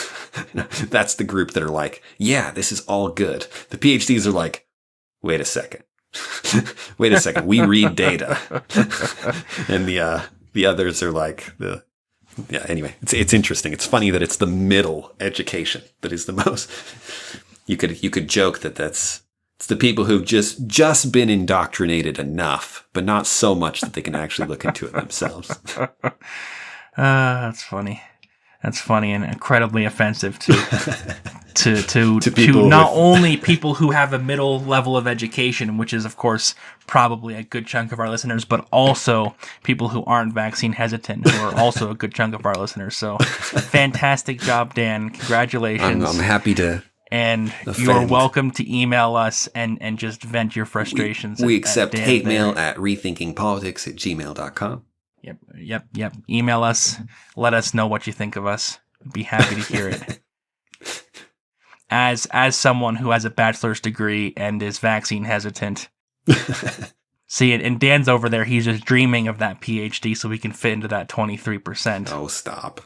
That's the group that are like, yeah, this is all good. The PhDs are like, wait a second. We read data. And the others are like anyway, it's interesting. It's funny that it's the middle education that is the most. You could joke that it's the people who've just been indoctrinated enough, but not so much that they can actually look into it themselves. That's funny. That's funny and incredibly offensive to people not only people who have a middle level of education, which is of course probably a good chunk of our listeners, but also people who aren't vaccine hesitant, who are also a good chunk of our listeners. So fantastic job, Dan. Congratulations. I'm happy to. And you're welcome to email us and just vent your frustrations. We accept hate mail at rethinkingpolitics@gmail.com. Yep. Email us. Let us know what you think of us. We'd be happy to hear it. As someone who has a bachelor's degree and is vaccine hesitant. See, and Dan's over there. He's just dreaming of that PhD so we can fit into that 23%. Oh, stop.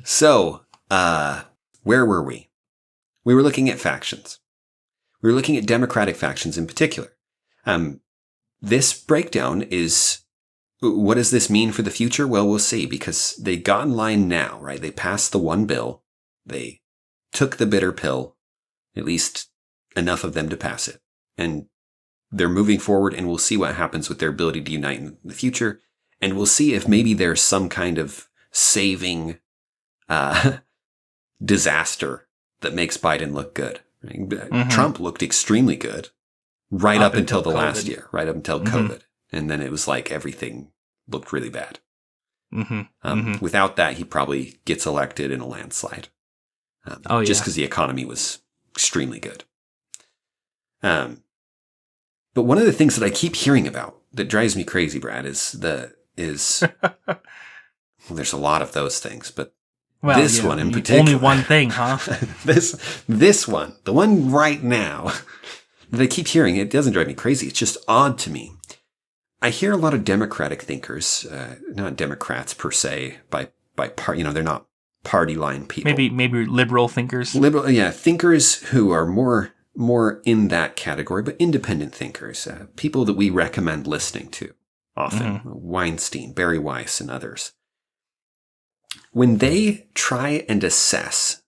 So, where were we? We were looking at factions. We were looking at Democratic factions in particular. This breakdown is, what does this mean for the future? Well, we'll see, because they got in line now, right? They passed the one bill. They took the bitter pill, at least enough of them to pass it. And they're moving forward, and we'll see what happens with their ability to unite in the future. And we'll see if maybe there's some kind of saving disaster that makes Biden look good. Right? Trump looked extremely good right up until the last year, right up until COVID. And then it was like everything looked really bad. Without that, he probably gets elected in a landslide. Just because the economy was extremely good. But one of the things that I keep hearing about that drives me crazy, Brad, is well, there's a lot of those things, but this one in particular. Only one thing, huh? this one, the one right now that I keep hearing, it doesn't drive me crazy. It's just odd to me. I hear a lot of Democratic thinkers, not Democrats per se, by part. They're not party line people. Maybe liberal thinkers. Thinkers who are more in that category, but independent thinkers, people that we recommend listening to often. Weinstein, Barry Weiss, and others. When they try and assess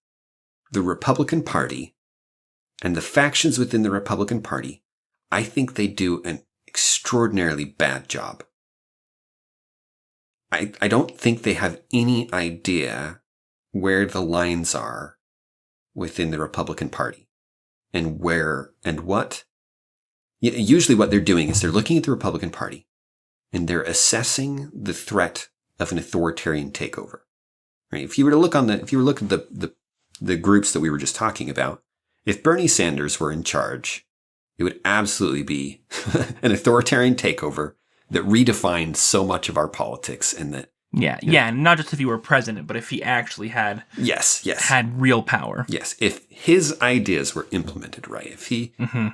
the Republican Party and the factions within the Republican Party, I think they do an extraordinarily bad job. I don't think they have any idea where the lines are within the Republican Party and where and what. Usually what they're doing is they're looking at the Republican Party and they're assessing the threat of an authoritarian takeover. Right? If you were to look at the groups that we were just talking about, if Bernie Sanders were in charge, it would absolutely be an authoritarian takeover that redefined so much of our politics, and that and not just if he were president, but if he actually had had real power. Yes, if his ideas were implemented right, if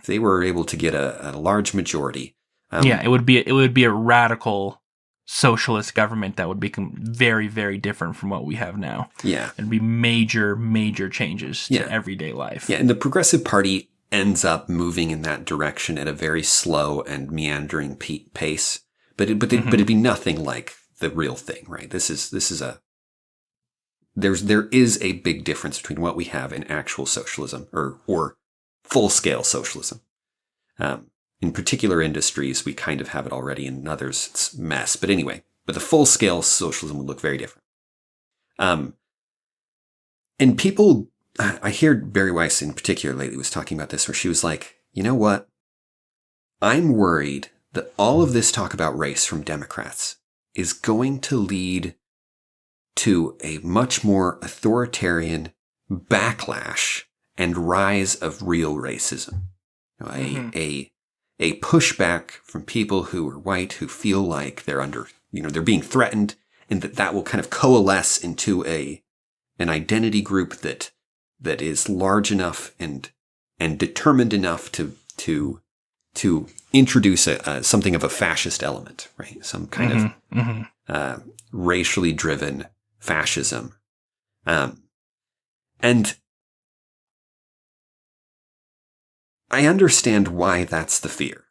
they were able to get a large majority, it would be a radical socialist government that would become very, very different from what we have now. Yeah, it'd be major changes to everyday life. Yeah, and the Progressive Party ends up moving in that direction at a very slow and meandering pace, but it'd be nothing like the real thing, right? There is a big difference between what we have in actual socialism or full scale socialism. In particular industries, we kind of have it already. In others, it's mess. But anyway, the full scale socialism would look very different. And people, I hear Barry Weiss in particular lately was talking about this, where she was like, you know what? I'm worried that all of this talk about race from Democrats is going to lead to a much more authoritarian backlash and rise of real racism. A pushback from people who are white, who feel like they're under, they're being threatened, and that will kind of coalesce into an identity group that is large enough and determined enough to introduce something of a fascist element, right? Some kind of racially driven fascism. And I understand why that's the fear.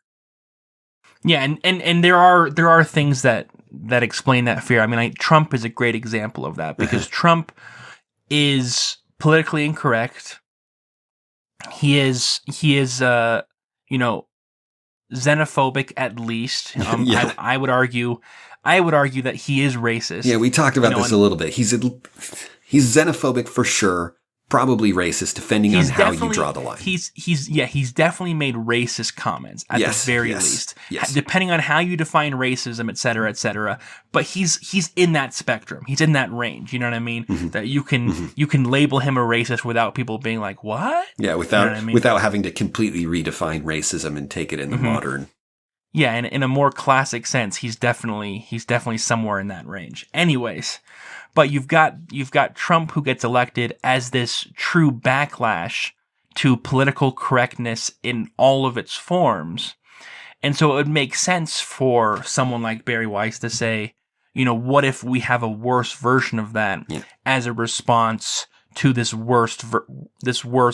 Yeah, and there are things that explain that fear. I mean, Trump is a great example of that, because Trump is politically incorrect. He is xenophobic, at least. I would argue that he is racist. Yeah, we talked about this a little bit. He's xenophobic for sure. Probably racist, depending on how you draw the line. He's definitely made racist comments at the very least. Yes. Depending on how you define racism, et cetera, et cetera. But he's in that spectrum. He's in that range. You know what I mean? That you can label him a racist without people being like, what? Yeah, without having to completely redefine racism and take it in the modern. Yeah, and in a more classic sense, he's definitely somewhere in that range. Anyways. But you've got Trump, who gets elected as this true backlash to political correctness in all of its forms. And so it would make sense for someone like Barry Weiss to say, what if we have a worse version of that as a response to this worse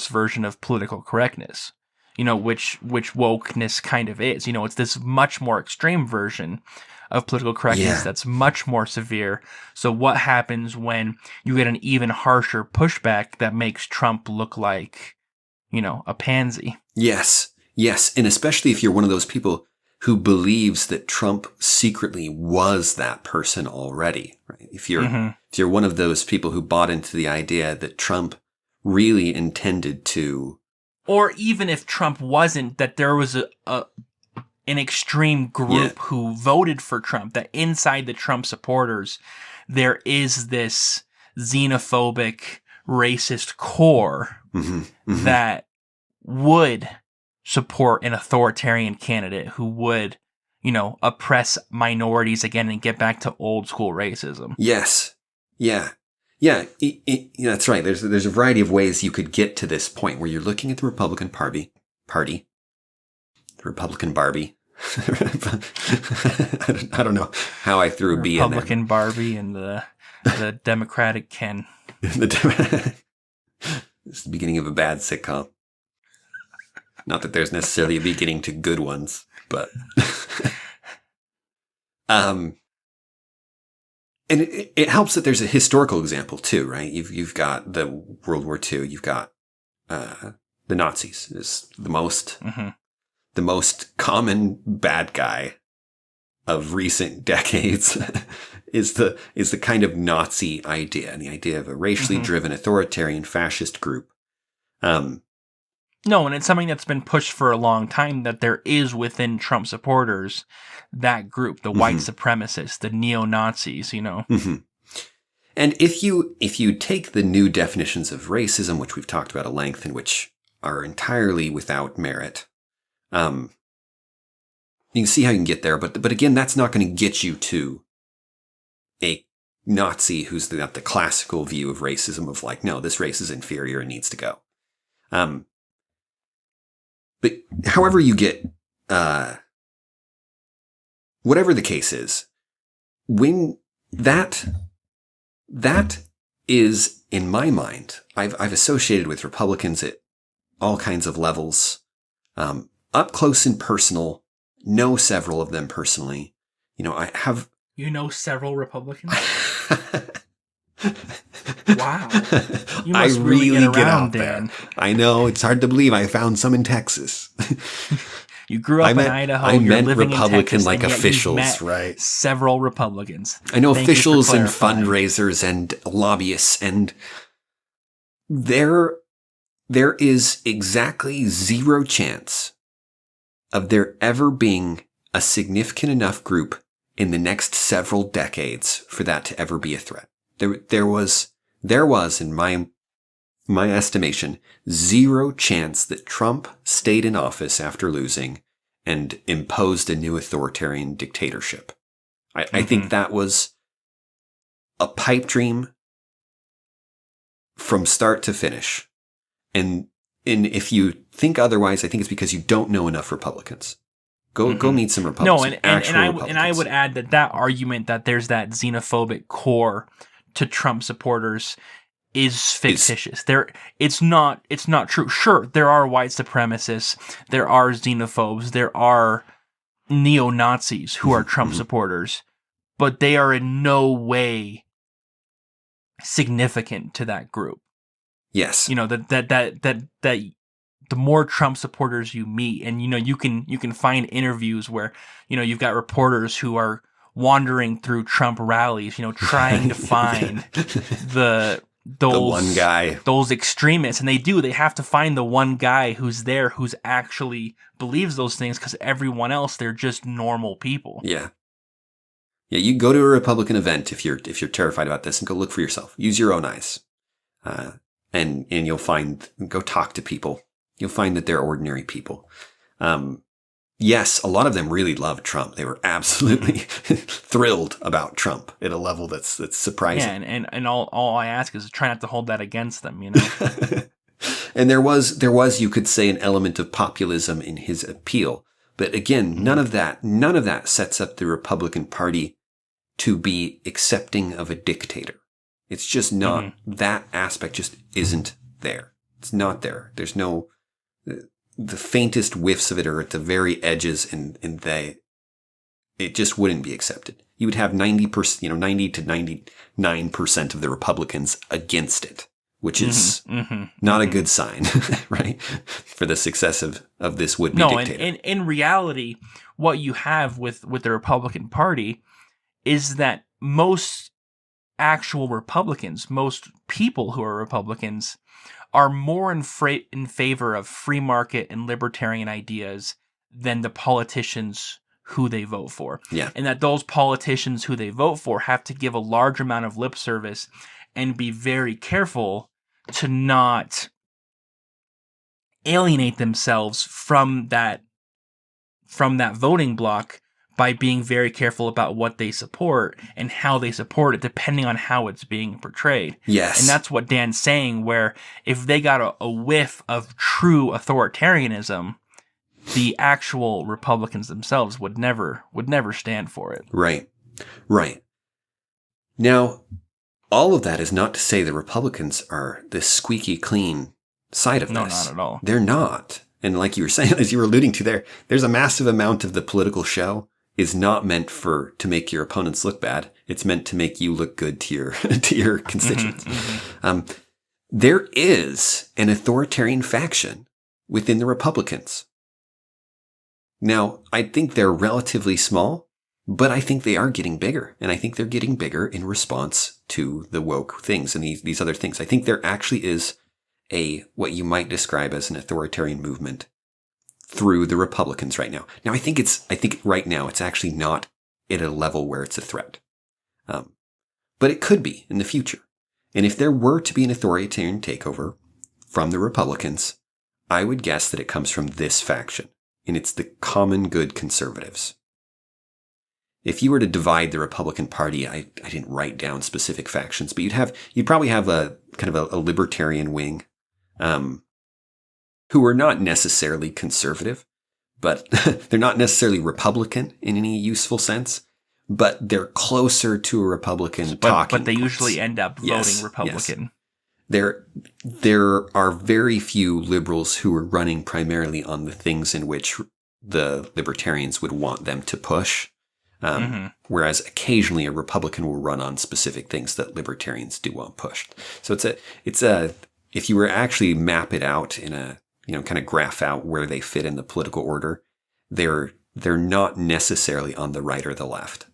version of political correctness, which wokeness kind of is. It's this much more extreme version of political correctness that's much more severe. So what happens when you get an even harsher pushback that makes Trump look like, a pansy? Yes. And especially if you're one of those people who believes that Trump secretly was that person already, right? If you're one of those people who bought into the idea that Trump really intended to, or even if Trump wasn't, that there was an extreme group who voted for Trump, that inside the Trump supporters, there is this xenophobic, racist core that would support an authoritarian candidate who would, oppress minorities again and get back to old school racism. Yes. Yeah. Yeah. That's right. There's a variety of ways you could get to this point where you're looking at the Republican Party, the Republican Barbie. I don't know how I threw a B in there. Republican Barbie and the Democratic Ken. It's the beginning of a bad sitcom. Not that there's necessarily a beginning to good ones, but and it helps that there's a historical example too, right? You've got the World War II. You've got the Nazis is the most. The most common bad guy of recent decades is the kind of Nazi idea, and the idea of a racially driven authoritarian fascist group. No, and it's something that's been pushed for a long time, that there is within Trump supporters that group, the white supremacists, the neo-Nazis, And if you take the new definitions of racism, which we've talked about at length and which are entirely without merit, You can see how you can get there, but again, that's not going to get you to a Nazi who's got the classical view of racism of like, no, this race is inferior and needs to go. But however you get, whatever the case is, when that is, in my mind, I've associated with Republicans at all kinds of levels, up close and personal, know several of them personally. I have... You know several Republicans? Wow. You must really get around, Dan. there. I know, it's hard to believe I found some in Texas. You grew up in Idaho. I You're meant living Republican in Texas, like and yet officials, you've met right? Several Republicans. I know Thank you for officials and clarifying. fundraisers and lobbyists, and there is exactly zero chance of there ever being a significant enough group in the next several decades for that to ever be a threat. There was in my estimation, zero chance that Trump stayed in office after losing and imposed a new authoritarian dictatorship. I think that was a pipe dream from start to finish. And if you think otherwise, I think it's because you don't know enough Republicans. Go meet some Republicans. No, and I would add that argument that there's that xenophobic core to Trump supporters is fictitious. It's not true. Sure, there are white supremacists, there are xenophobes, there are neo-Nazis who are Trump supporters, but they are in no way significant to that group. Yes. That the more Trump supporters you meet, and you can find interviews where you've got reporters who are wandering through Trump rallies, trying to find the one guy, those extremists, and they have to find the one guy who's there who's actually believes those things, because everyone else, they're just normal people. Yeah, you go to a Republican event if you're terrified about this, and go look for yourself. Use your own eyes, and you'll find. Go talk to people. You'll find that they're ordinary people. Yes, a lot of them really loved Trump. They were absolutely thrilled about Trump at a level that's surprising. Yeah, and all I ask is try not to hold that against them, And there was, you could say, an element of populism in his appeal. But again, none of that sets up the Republican Party to be accepting of a dictator. It's just not, that aspect just isn't there. It's not there. There's no, the faintest whiffs of it are at the very edges, and it just wouldn't be accepted. You would have 90%, 90 to 99% of the Republicans against it, which is not a good sign, right? For the success of this would-be dictator. No, and in reality, what you have with the Republican Party is that most actual Republicans, most people who are Republicans, are more in favor of free market and libertarian ideas than the politicians who they vote for. Yeah. And that those politicians who they vote for have to give a large amount of lip service and be very careful to not alienate themselves from that voting bloc by being very careful about what they support and how they support it, depending on how it's being portrayed. Yes. And that's what Dan's saying, where if they got a whiff of true authoritarianism, the actual Republicans themselves would never stand for it. Right. Now, all of that is not to say the Republicans are this squeaky clean side of this. No, not at all. They're not. And like you were saying, as you were alluding to there's a massive amount of the political show is not meant to make your opponents look bad. It's meant to make you look good to your constituents. There is an authoritarian faction within the Republicans. Now, I think they're relatively small, but I think they are getting bigger. And I think they're getting bigger in response to the woke things and these other things. I think there actually is what you might describe as an authoritarian movement through the Republicans right now. Now, I think right now it's actually not at a level where it's a threat. But it could be in the future. And if there were to be an authoritarian takeover from the Republicans, I would guess that it comes from this faction and it's the common good conservatives. If you were to divide the Republican Party, I didn't write down specific factions, but you'd probably have a kind of a libertarian wing, who are not necessarily conservative, but they're not necessarily Republican in any useful sense, but they're closer to a Republican talking But they points. usually end up voting Republican. Yes. There are very few liberals who are running primarily on the things in which the libertarians would want them to push. Whereas occasionally a Republican will run on specific things that libertarians do want pushed. So it's a if you were actually map it out in a, kind of graph out where they fit in the political order, they're not necessarily on the right or the left.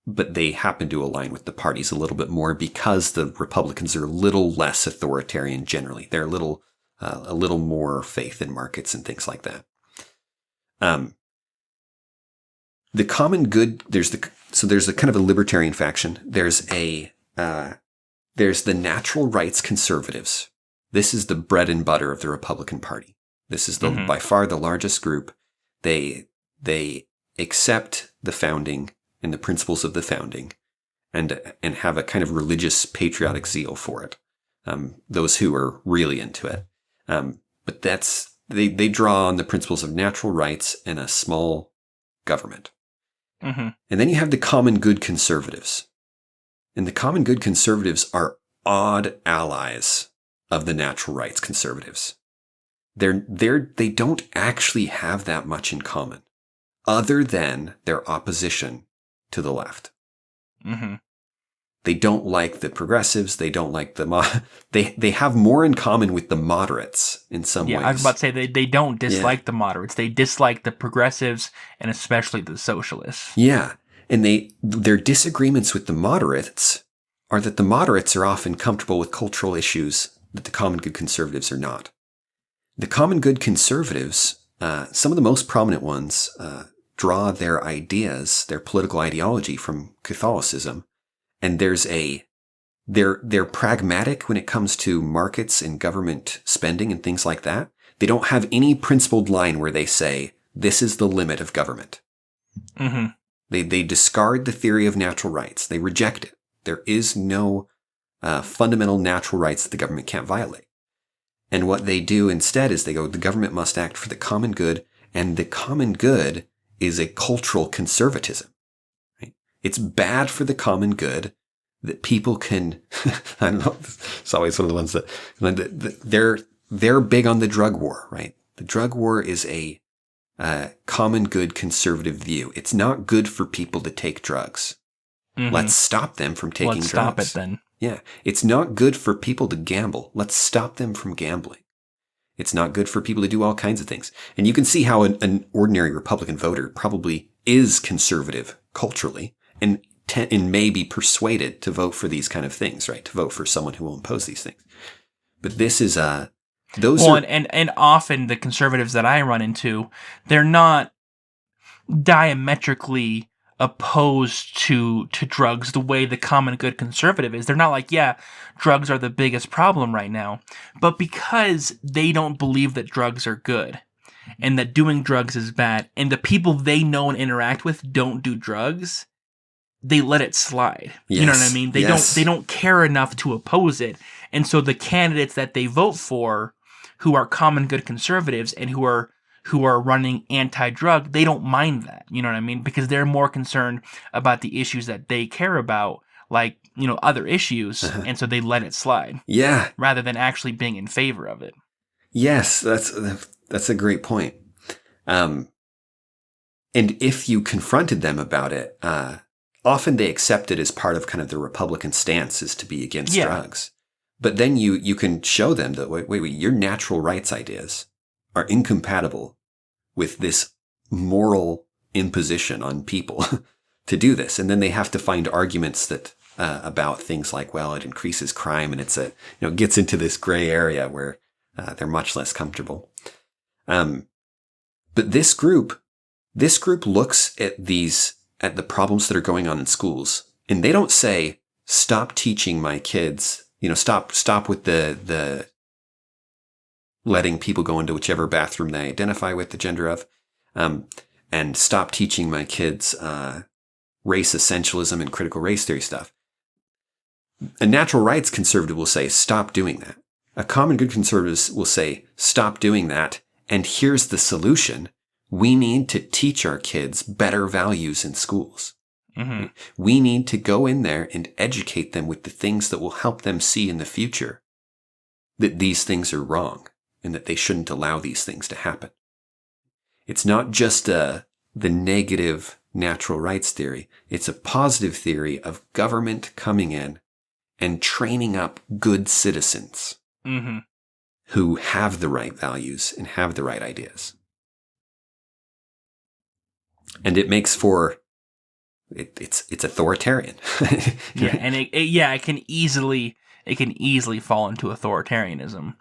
But they happen to align with the parties a little bit more because the Republicans are a little less authoritarian generally. They're a little more faith in markets and things like that. The common good, there's a kind of a libertarian faction. There's the natural rights conservatives. This is the bread and butter of the Republican Party. This is by far the largest group. They accept the founding and the principles of the founding and have a kind of religious patriotic zeal for it. Those who are really into it. But they draw on the principles of natural rights and a small government. And then you have the common good conservatives. And the common good conservatives are odd allies of the natural rights conservatives. They don't actually have that much in common, other than their opposition to the left. They don't like the progressives. They don't like they have more in common with the moderates in some ways. Yeah, I was about to say they don't dislike the moderates. They dislike the progressives and especially the socialists. Yeah, and their disagreements with the moderates are that the moderates are often comfortable with cultural issues that the common good conservatives are not. The common good conservatives, some of the most prominent ones, draw their ideas, their political ideology from Catholicism. And they're pragmatic when it comes to markets and government spending and things like that. They don't have any principled line where they say, this is the limit of government. They discard the theory of natural rights. They reject it. There is no fundamental natural rights that the government can't violate. And what they do instead is they go, the government must act for the common good, and the common good is a cultural conservatism. It's bad for the common good that people can, I don't know, it's always one of the ones that they're big on the drug war, right? The drug war is a common good conservative view. It's not good for people to take drugs. Let's stop them from taking drugs. Let's stop it then. Yeah. It's not good for people to gamble. Let's stop them from gambling. It's not good for people to do all kinds of things. And you can see how an ordinary Republican voter probably is conservative culturally and may be persuaded to vote for these kind of things, right? To vote for someone who will impose these things. But this is, and often the conservatives that I run into, they're not diametrically opposed to drugs the way the common good conservative is. They're not like, yeah, drugs are the biggest problem right now. But because they don't believe that drugs are good and that doing drugs is bad, and the people they know and interact with don't do drugs, they let it slide. Yes. You know what I mean? They don't care enough to oppose it. And so the candidates that they vote for who are common good conservatives and who are running anti-drug, they don't mind that. You know what I mean? Because they're more concerned about the issues that they care about, like, other issues, and so they let it slide. Yeah. Rather than actually being in favor of it. Yes, that's a great point. And if you confronted them about it, often they accept it as part of kind of the Republican stance is to be against drugs. But then you can show them that, wait, your natural rights ideas are incompatible with this moral imposition on people to do this. And then they have to find arguments that about things like, well, it increases crime, and it's gets into this gray area where they're much less comfortable. But this group looks at the problems that are going on in schools, and they don't say, stop teaching my kids, stop with the letting people go into whichever bathroom they identify with the gender of, and stop teaching my kids race essentialism and critical race theory stuff. A natural rights conservative will say, stop doing that. A common good conservative will say, stop doing that. And here's the solution. We need to teach our kids better values in schools. Mm-hmm. We need to go in there and educate them with the things that will help them see in the future that these things are wrong and that they shouldn't allow these things to happen. It's not just the negative natural rights theory. It's a positive theory of government coming in and training up good citizens Mm-hmm. who have the right values and have the right ideas. And it makes for it's authoritarian. Yeah, and it can easily fall into authoritarianism.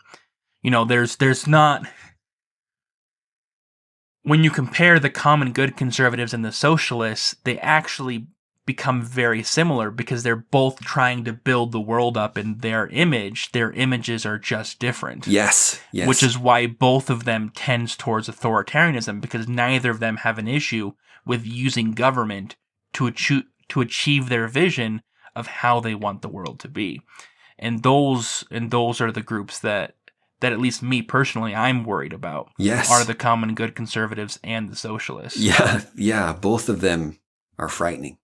You know, there's not, when you compare the common good conservatives and the socialists, they actually become very similar because they're both trying to build the world up in their image. Their images are just different. Yes. Which is why both of them tends towards authoritarianism, because neither of them have an issue with using government to achieve their vision of how they want the world to be. And those are the groups that at least me personally I'm worried about. Yes. Are the common good conservatives and the socialists. Yeah, both of them are frightening.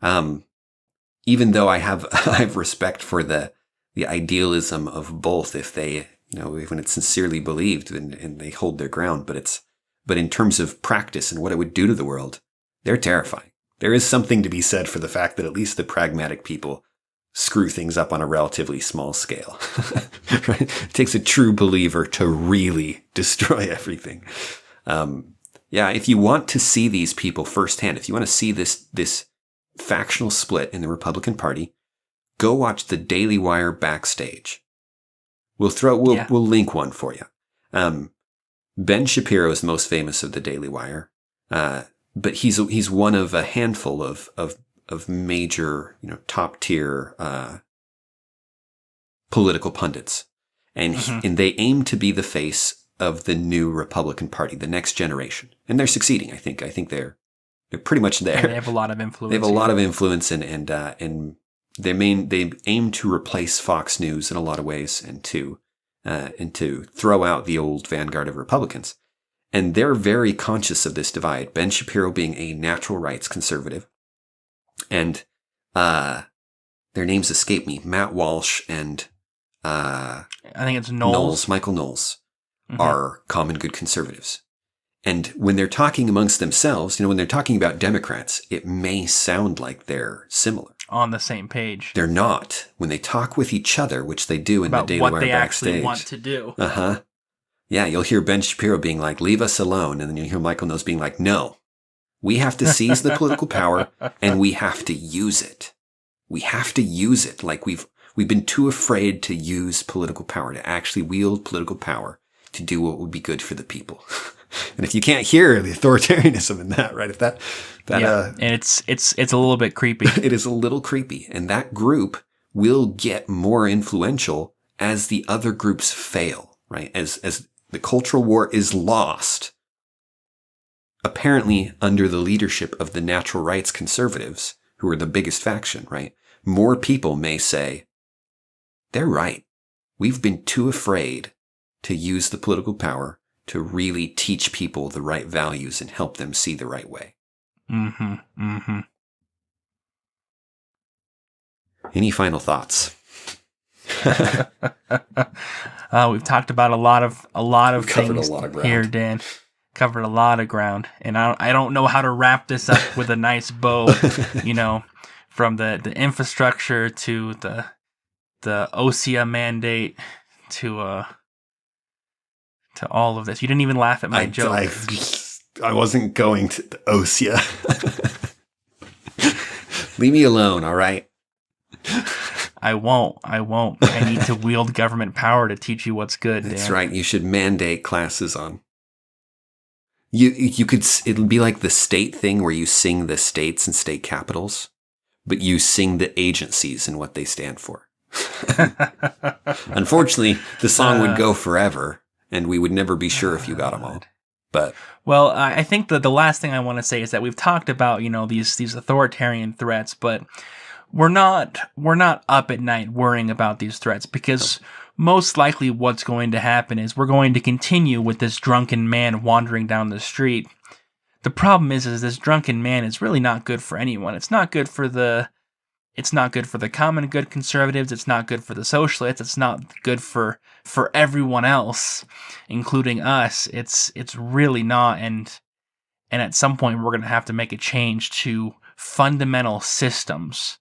Even though I have respect for the idealism of both, if they, when it's sincerely believed and they hold their ground, but in terms of practice and what it would do to the world, they're terrifying. There is something to be said for the fact that at least the pragmatic people screw things up on a relatively small scale. Right? It takes a true believer to really destroy everything. If you want to see these people firsthand, if you want to see this factional split in the Republican Party, go watch the Daily Wire Backstage. We'll link one for you. Ben Shapiro is the most famous of the Daily Wire, but he's one of a handful of major, top tier political pundits, and and they aim to be the face of the new Republican Party, the next generation, and they're succeeding. I think they're pretty much there. And they have a lot of influence. They have a lot of influence, and they aim to replace Fox News in a lot of ways, and to throw out the old vanguard of Republicans. And they're very conscious of this divide. Ben Shapiro being a natural rights conservative, and their names escape me. Matt Walsh and I think it's Knowles. Michael Knowles are common good conservatives. And when they're talking amongst themselves, when they're talking about Democrats, it may sound like they're similar. On the same page. They're not. When they talk with each other, which they do in about the Daily Wire Backstage. What they actually want to do. Yeah, you'll hear Ben Shapiro being like, leave us alone. And then you'll hear Michael Knowles being like, no, we have to seize the political power and we have to use it. We have to use it. Like we've been too afraid to use political power, to actually wield political power to do what would be good for the people. And if you can't hear the authoritarianism in that, right? If that and it's a little bit creepy. It is a little creepy. And that group will get more influential as the other groups fail, right? As the cultural war is lost, apparently under the leadership of the natural rights conservatives, who are the biggest faction, right? More people may say, they're right. We've been too afraid to use the political power to really teach people the right values and help them see the right way. Any final thoughts? We've talked about a lot of things here, ground. Dan. Covered a lot of ground, and I don't know how to wrap this up with a nice bow. From the infrastructure to the OSHA mandate to all of this. You didn't even laugh at my joke. I wasn't going to the OSHA. Leave me alone, all right? I won't. I need to wield government power to teach you what's good, Dan. That's right. You should mandate classes on. You could. It'll be like the state thing where you sing the states and state capitals, but you sing the agencies and what they stand for. Unfortunately, the song would go forever, and we would never be sure if you got them all. But well, I think that the last thing I want to say is that we've talked about, these authoritarian threats, but we're not up at night worrying about these threats, because most likely what's going to happen is we're going to continue with this drunken man wandering down the street. The problem is this drunken man is really not good for anyone. It's not good for the common good conservatives. It's not good for the socialists. It's not good for everyone else, including us. It's really not. And at some point we're going to have to make a change to fundamental systems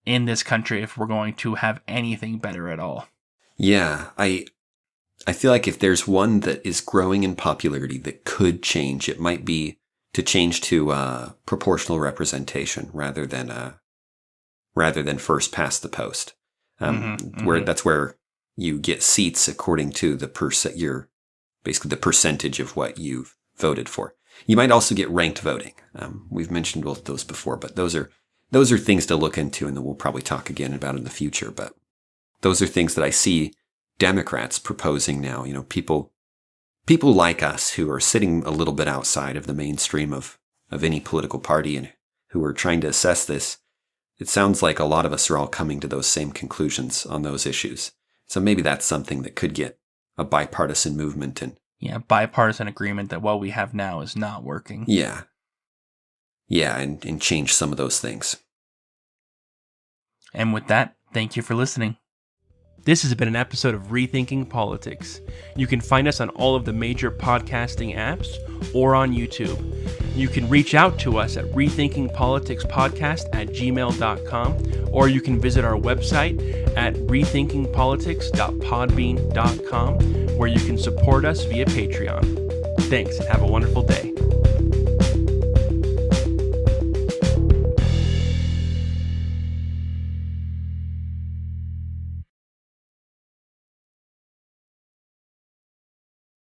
in this country if we're going to have anything better at all. Yeah, I feel like if there's one that is growing in popularity that could change, it might be to change to proportional representation rather than first past the post, where that's where you get seats according to the basically the percentage of what you've voted for. You might also get ranked voting. We've mentioned both those before, but those are things to look into, and that we'll probably talk again about in the future. But those are things that I see Democrats proposing now. People like us who are sitting a little bit outside of the mainstream of any political party and who are trying to assess this. It sounds like a lot of us are all coming to those same conclusions on those issues. So maybe that's something that could get a bipartisan movement and bipartisan agreement that what we have now is not working. Yeah, and change some of those things. And with that, thank you for listening. This has been an episode of Rethinking Politics. You can find us on all of the major podcasting apps or on YouTube. You can reach out to us at rethinkingpoliticspodcast@gmail.com, or you can visit our website at rethinkingpolitics.podbean.com, where you can support us via Patreon. Thanks, and have a wonderful day.